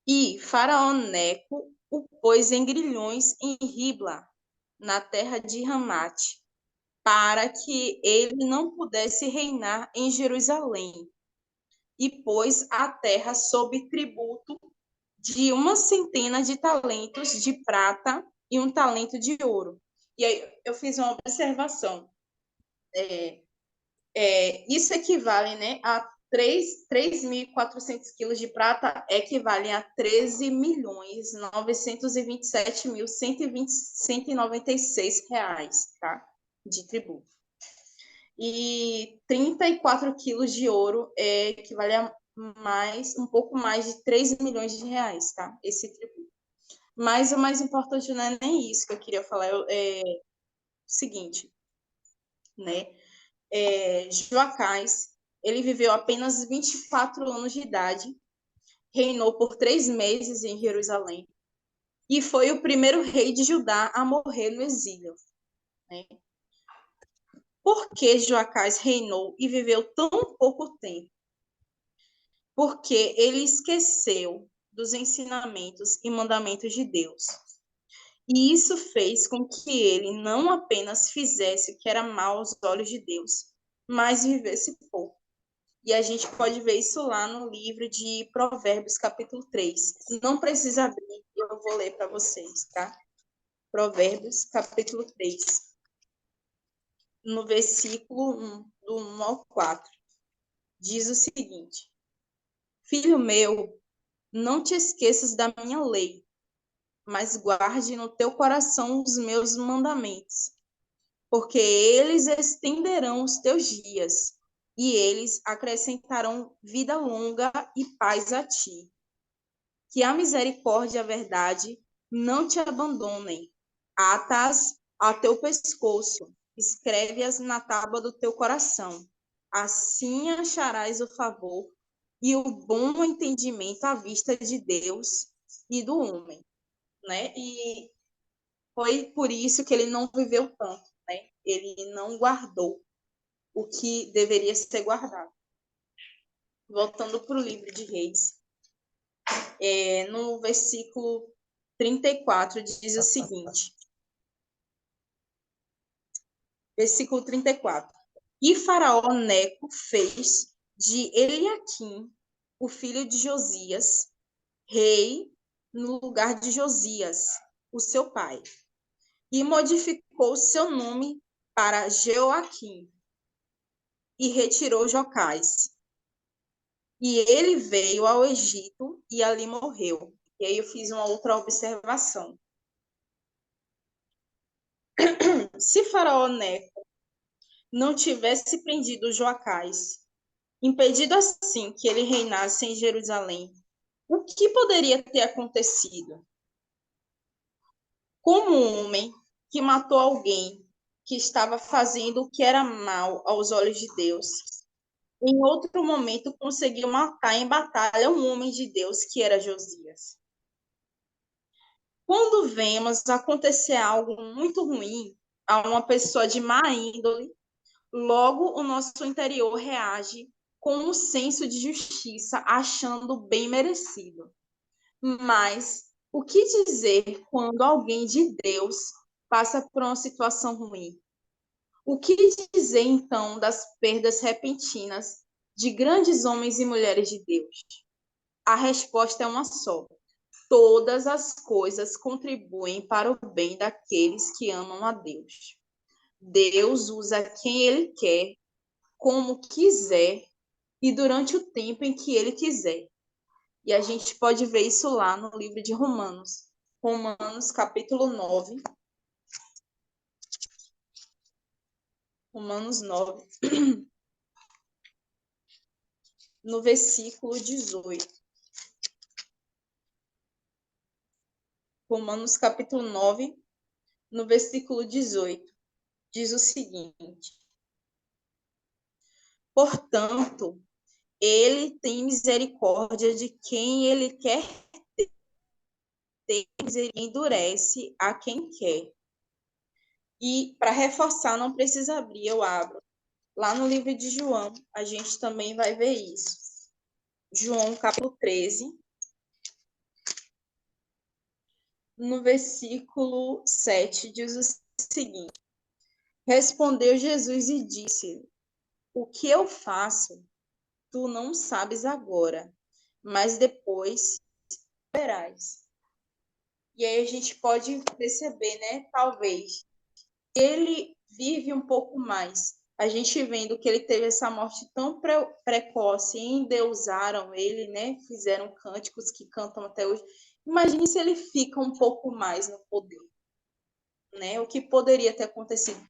[SPEAKER 1] E Faraó Neco o pôs em grilhões em Ribla, na terra de Ramate, para que ele não pudesse reinar em Jerusalém. E pôs a terra sob tributo de 100 de talentos de prata e 1 talento de ouro. E aí eu fiz uma observação. Isso equivale, né, a 3.400 quilos de prata equivalem a 13.927.196 reais, tá? De tributo. E 34 quilos de ouro equivale a um pouco mais de 3 milhões de reais, tá? Esse tributo. Mas o mais importante não é nem isso que eu queria falar, é o seguinte, né? Joacás, ele viveu apenas 24 anos de idade, reinou por 3 meses em Jerusalém e foi o primeiro rei de Judá a morrer no exílio, né? Por que Joacás reinou e viveu tão pouco tempo? Porque ele esqueceu dos ensinamentos e mandamentos de Deus. E isso fez com que ele não apenas fizesse o que era mal aos olhos de Deus, mas vivesse pouco. E a gente pode ver isso lá no livro de Provérbios, capítulo 3. Não precisa abrir, eu vou ler para vocês, tá? Provérbios, capítulo 3, no versículo 1, do 1 ao 4. Diz o seguinte: Filho meu, não te esqueças da minha lei, mas guarde no teu coração os meus mandamentos, porque eles estenderão os teus dias, e eles acrescentarão vida longa e paz a ti. Que a misericórdia e a verdade não te abandonem. Ata-as a teu pescoço, escreve-as na tábua do teu coração. Assim acharás o favor e o bom entendimento à vista de Deus e do homem, né? E foi por isso que ele não viveu tanto, né? Ele não guardou o que deveria ser guardado. Voltando para o livro de Reis, no versículo 34 diz o seguinte, versículo 34. E Faraó Neco fez de Eliaquim, o filho de Josias, rei no lugar de Josias, o seu pai, e modificou seu nome para Jeoaquim, e retirou Jocais. E ele veio ao Egito e ali morreu. E aí eu fiz uma outra observação. Se Faraó Neco não tivesse prendido Joacás, impedido assim que ele reinasse em Jerusalém, o que poderia ter acontecido? Como um homem que matou alguém que estava fazendo o que era mal aos olhos de Deus, em outro momento conseguiu matar em batalha um homem de Deus que era Josias. Quando vemos acontecer algo muito ruim a uma pessoa de má índole, logo o nosso interior reage com um senso de justiça, achando bem merecido. Mas o que dizer quando alguém de Deus passa por uma situação ruim? O que dizer, então, das perdas repentinas de grandes homens e mulheres de Deus? A resposta é uma só. Todas as coisas contribuem para o bem daqueles que amam a Deus. Deus usa quem Ele quer, como quiser e durante o tempo em que Ele quiser. E a gente pode ver isso lá no livro de Romanos. Romanos, capítulo 9. Romanos 9, no versículo 18. Romanos, capítulo 9, no versículo 18. Diz o seguinte: Portanto, ele tem misericórdia de quem ele quer ter, misericórdia, endurece a quem quer. E para reforçar, não precisa abrir, eu abro. Lá no livro de João, a gente também vai ver isso. João, capítulo 13, no versículo 7, diz o seguinte: Respondeu Jesus e disse: O que eu faço, tu não sabes agora, mas depois verás. E aí a gente pode perceber, né? Talvez ele vive um pouco mais. A gente vendo que ele teve essa morte tão precoce, endeusaram ele, né? Fizeram cânticos que cantam até hoje. Imagine se ele fica um pouco mais no poder, né? O que poderia ter acontecido?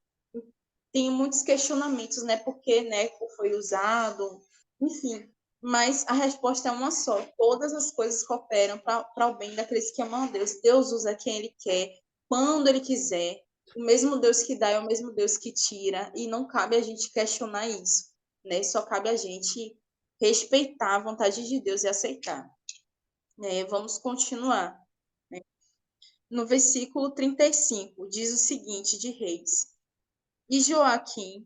[SPEAKER 1] Tem muitos questionamentos, né? Por que Neco foi usado, enfim. Mas a resposta é uma só. Todas as coisas cooperam para o bem daqueles que amam a Deus. Deus usa quem Ele quer, quando Ele quiser. O mesmo Deus que dá é o mesmo Deus que tira. E não cabe a gente questionar isso, né? Só cabe a gente respeitar a vontade de Deus e aceitar. Vamos continuar. Né? No versículo 35, diz o seguinte de Reis. E Joaquim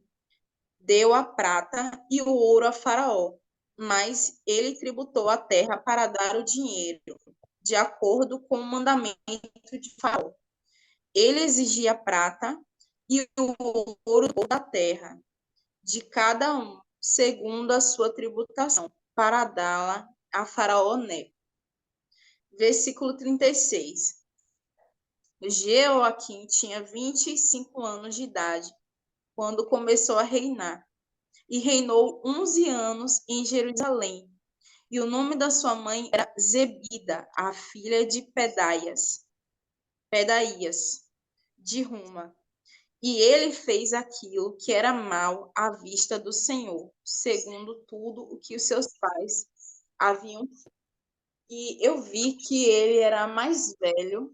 [SPEAKER 1] deu a prata e o ouro a Faraó, mas ele tributou a terra para dar o dinheiro, de acordo com o mandamento de Faraó. Ele exigia a prata e o ouro da terra, de cada um, segundo a sua tributação, para dá-la a Faraó Neco. Versículo 36. Jeoaquim tinha 25 anos de idade, quando começou a reinar, e reinou 11 anos em Jerusalém. E o nome da sua mãe era Zebida, a filha de Pedaías, de Ruma. E ele fez aquilo que era mal à vista do Senhor, segundo tudo o que os seus pais haviam feito. E eu vi que ele era mais velho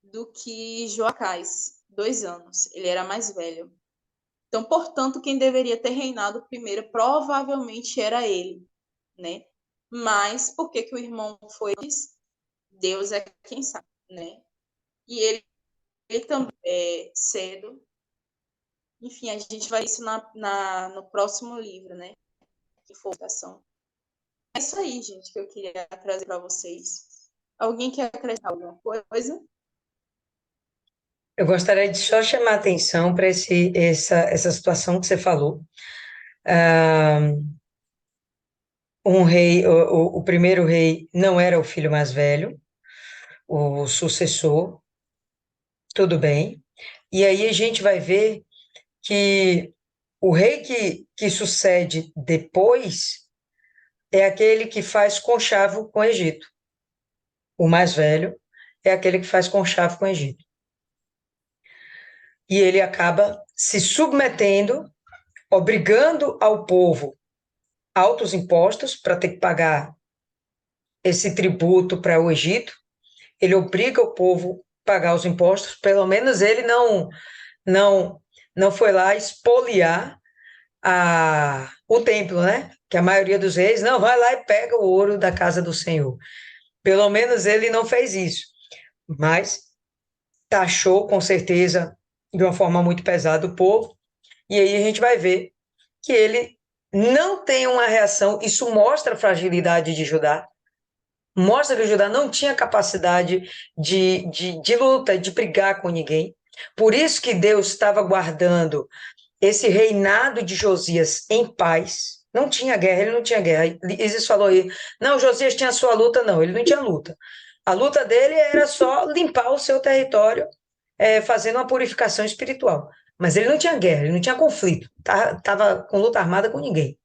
[SPEAKER 1] do que Joacás, 2 anos. Ele era mais velho. Então, portanto, quem deveria ter reinado primeiro provavelmente era ele, né? Mas por que o irmão foi antes? Deus é quem sabe, né? E ele também cedo. Enfim, a gente vai ver isso no próximo livro, né? Informação. É isso aí, gente, que eu queria trazer para vocês. Alguém quer acrescentar alguma coisa?
[SPEAKER 2] Eu gostaria de só chamar a atenção para essa situação que você falou. Um rei, o primeiro rei não era o filho mais velho, o sucessor, tudo bem. E aí a gente vai ver que o rei que sucede depois é aquele que faz conchavo com o Egito. O mais velho é aquele que faz conchavo com o Egito. E ele acaba se submetendo, obrigando ao povo altos impostos para ter que pagar esse tributo para o Egito. Ele obriga o povo a pagar os impostos, pelo menos ele não foi lá expoliar o templo, né? Que a maioria dos reis não vai lá e pega o ouro da casa do Senhor. Pelo menos ele não fez isso, mas taxou com certeza de uma forma muito pesada o povo. E aí a gente vai ver que ele não tem uma reação. Isso mostra a fragilidade de Judá. Mostra que Judá não tinha capacidade de luta, de brigar com ninguém. Por isso que Deus estava guardando esse reinado de Josias em paz. Não tinha guerra, ele não tinha guerra. Isis falou aí, não, Josias tinha sua luta, não, ele não tinha luta. A luta dele era só limpar o seu território, fazendo uma purificação espiritual. Mas ele não tinha guerra, ele não tinha conflito, estava com luta armada com ninguém.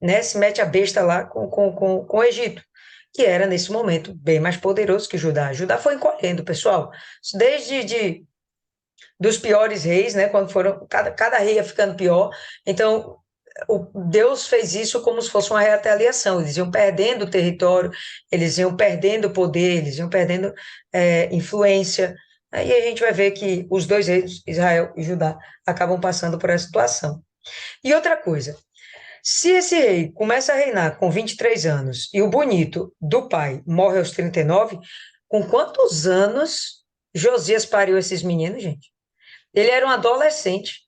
[SPEAKER 2] Né? Se mete a besta lá com o Egito, que era, nesse momento, bem mais poderoso que Judá. Judá foi encolhendo, pessoal, desde dos piores reis, né? Quando foram, cada rei ia ficando pior. Então, Deus fez isso como se fosse uma retaliação. Eles iam perdendo território, eles iam perdendo poder, eles iam perdendo influência. Aí a gente vai ver que os dois reis, Israel e Judá, acabam passando por essa situação. E outra coisa, Se esse rei começa a reinar com 23 anos e o bonito do pai morre aos 39, com quantos anos Josias pariu esses meninos, gente? Ele era um adolescente.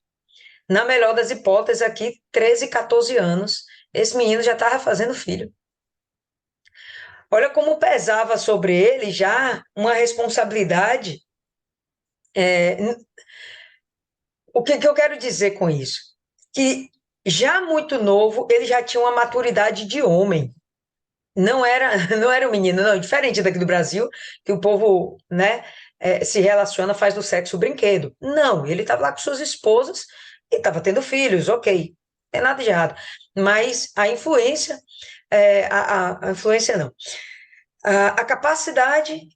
[SPEAKER 2] Na melhor das hipóteses, aqui, 13, 14 anos, esse menino já estava fazendo filho. Olha como pesava sobre ele já uma responsabilidade. O que eu quero dizer com isso? Que já muito novo, ele já tinha uma maturidade de homem. Não era, não era um menino, não. Diferente daqui do Brasil, que o povo, né, se relaciona, faz do sexo brinquedo. Não, ele estava lá com suas esposas e estava tendo filhos, ok. Não tem nada de errado. Mas a influência, a influência não. A capacidade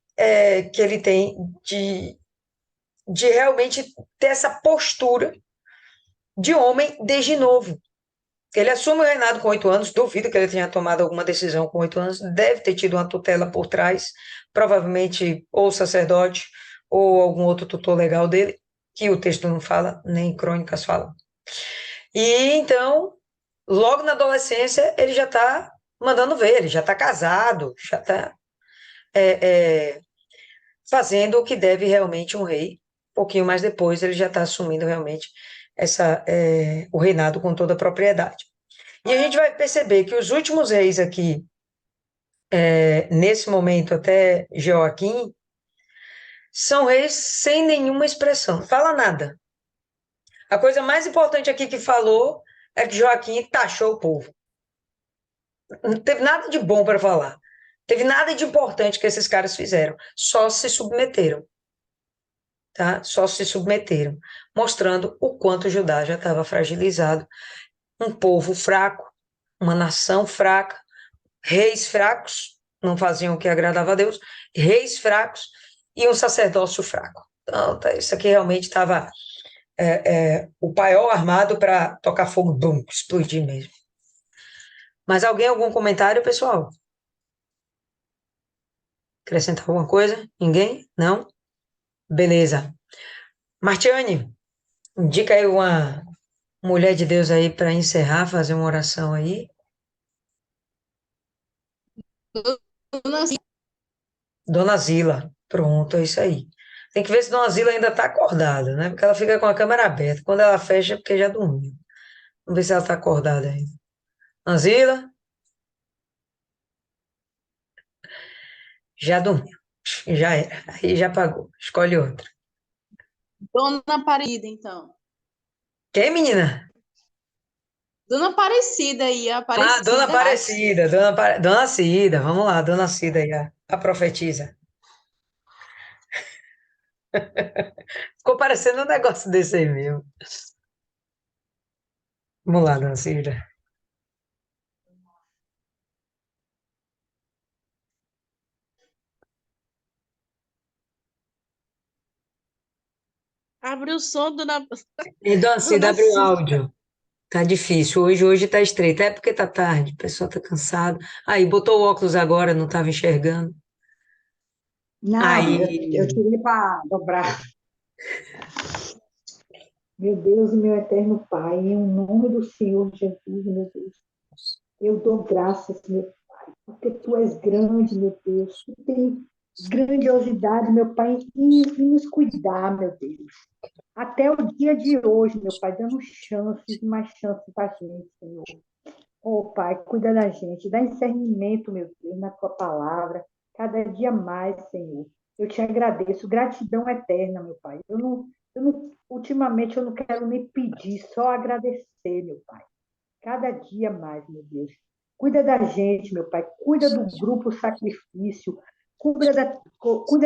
[SPEAKER 2] que ele tem de realmente ter essa postura de homem desde novo. Ele assume o reinado com 8 anos, duvido que ele tenha tomado alguma decisão com 8 anos, deve ter tido uma tutela por trás, provavelmente ou sacerdote ou algum outro tutor legal dele, que o texto não fala, nem crônicas falam. E então, logo na adolescência, ele já está mandando ver, ele já está casado, já está fazendo o que deve realmente um rei. Um pouquinho mais depois, ele já está assumindo realmente o reinado com toda a propriedade. E a gente vai perceber que os últimos reis aqui, nesse momento até Joaquim, são reis sem nenhuma expressão, não fala nada. A coisa mais importante aqui que falou é que Joaquim taxou o povo. Não teve nada de bom para falar. Teve nada de importante que esses caras fizeram. Só se submeteram. Tá? Só se submeteram, mostrando o quanto Judá já estava fragilizado. Um povo fraco, uma nação fraca, reis fracos, não faziam o que agradava a Deus, reis fracos e um sacerdócio fraco. Então, isso aqui realmente estava o paiol armado para tocar fogo, bum, explodir mesmo. Mas algum comentário, pessoal? Acrescentar alguma coisa? Ninguém? Não? Beleza. Martiane, indica aí uma mulher de Deus aí para encerrar, fazer uma oração aí. Dona Zila, pronto, é isso aí. Tem que ver se Dona Zila ainda está acordada, né? Porque ela fica com a câmera aberta. Quando ela fecha é porque já dormiu. Vamos ver se ela está acordada ainda. Dona Zila, já dormiu. Já era. Aí já apagou. Escolhe outra.
[SPEAKER 1] Dona Aparecida, então.
[SPEAKER 2] Quem, menina?
[SPEAKER 1] Dona Aparecida aí,
[SPEAKER 2] Ah,
[SPEAKER 1] Aparecida.
[SPEAKER 2] Dona Aparecida, Dona Cida. Vamos lá, Dona Cida aí, a profetisa. Ficou parecendo um negócio desse aí mesmo. Vamos lá, Dona Cida.
[SPEAKER 4] Abre o som do...
[SPEAKER 2] E Dona Cida,
[SPEAKER 4] Dona
[SPEAKER 2] abre o
[SPEAKER 4] Cida.
[SPEAKER 2] áudio. Tá difícil. Hoje tá estreito. É porque tá tarde, o pessoal tá cansado. Aí, botou o óculos agora, não tava enxergando.
[SPEAKER 5] Não, eu
[SPEAKER 2] Aí,
[SPEAKER 5] tirei para dobrar. Meu Deus, meu eterno Pai, em nome do Senhor Jesus, meu Deus, eu dou graças, meu Pai, porque Tu és grande, meu Deus, Tu tem grandiosidade, meu Pai, em nos cuidar, meu Deus. Até o dia de hoje, meu Pai, dando chances e mais chances para a gente, Senhor. Oh, Pai, cuida da gente, dá discernimento, meu Deus, na Tua palavra, cada dia mais, Senhor. Eu te agradeço, gratidão eterna, meu Pai. Ultimamente, eu não quero nem pedir, só agradecer, meu Pai. Cada dia mais, meu Deus. Cuida da gente, meu Pai. Cuida do grupo Sacrifício. Cuida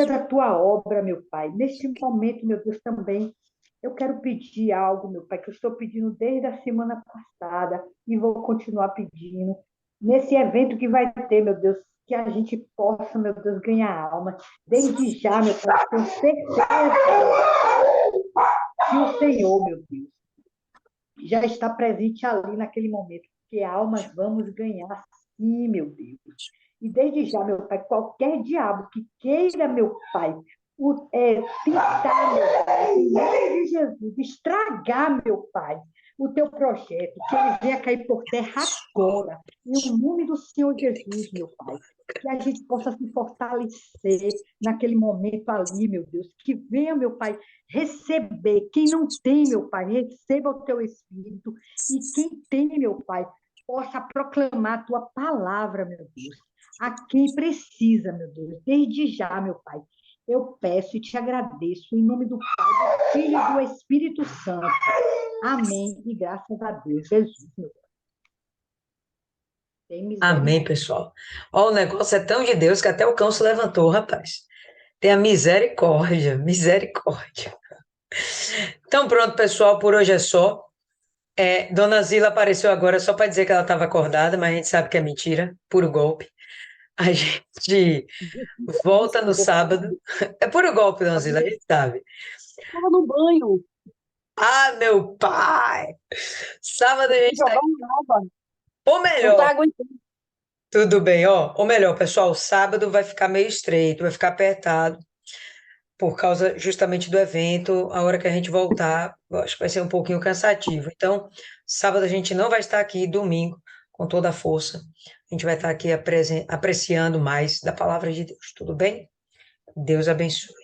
[SPEAKER 5] da tua obra, meu Pai. Neste momento, meu Deus, também eu quero pedir algo, meu Pai, que eu estou pedindo desde a semana passada e vou continuar pedindo. Nesse evento que vai ter, meu Deus, que a gente possa, meu Deus, ganhar alma. Desde já, meu Pai, tenho certeza que o Senhor, meu Deus, já está presente ali naquele momento, porque almas vamos ganhar sim, meu Deus. E desde já, meu Pai, qualquer diabo que queira, meu Pai, tentar, meu Pai, em nome de Jesus, estragar, meu Pai, o teu projeto, que ele venha cair por terra agora, em nome do Senhor Jesus, meu Pai. Que a gente possa se fortalecer naquele momento ali, meu Deus. Que venha, meu Pai, receber. Quem não tem, meu Pai, receba o teu Espírito. E quem tem, meu Pai, possa proclamar a tua palavra, meu Deus. A quem precisa, meu Deus. Desde já, meu Pai. Eu peço e te agradeço em nome do Pai, do Filho e do Espírito Santo. Amém. E graças a Deus, Jesus, meu Pai. Tem
[SPEAKER 2] Amém,
[SPEAKER 5] misericórdia.
[SPEAKER 2] pessoal. Ó, o negócio é tão de Deus que até o cão se levantou, rapaz. Tem a misericórdia, misericórdia. Então, pronto, pessoal, por hoje é só. Dona Zila apareceu agora só para dizer que ela estava acordada, mas a gente sabe que é mentira, puro golpe. A gente volta no
[SPEAKER 4] Desculpa,
[SPEAKER 2] sábado. É puro golpe, Dona Zila, a gente sabe.
[SPEAKER 4] estava no banho,
[SPEAKER 2] Ah, meu pai! Sábado a gente tá.
[SPEAKER 4] jogando água,
[SPEAKER 2] Ou
[SPEAKER 4] não tá
[SPEAKER 2] melhor,
[SPEAKER 4] aguentando.
[SPEAKER 2] tudo bem, ó. Ou melhor, pessoal, sábado vai ficar meio estreito, vai ficar apertado, por causa justamente do evento. A hora que a gente voltar, eu acho que vai ser um pouquinho cansativo. Então, sábado a gente não vai estar aqui, domingo, com toda a força. A gente vai estar aqui apreciando mais da palavra de Deus, tudo bem? Deus abençoe.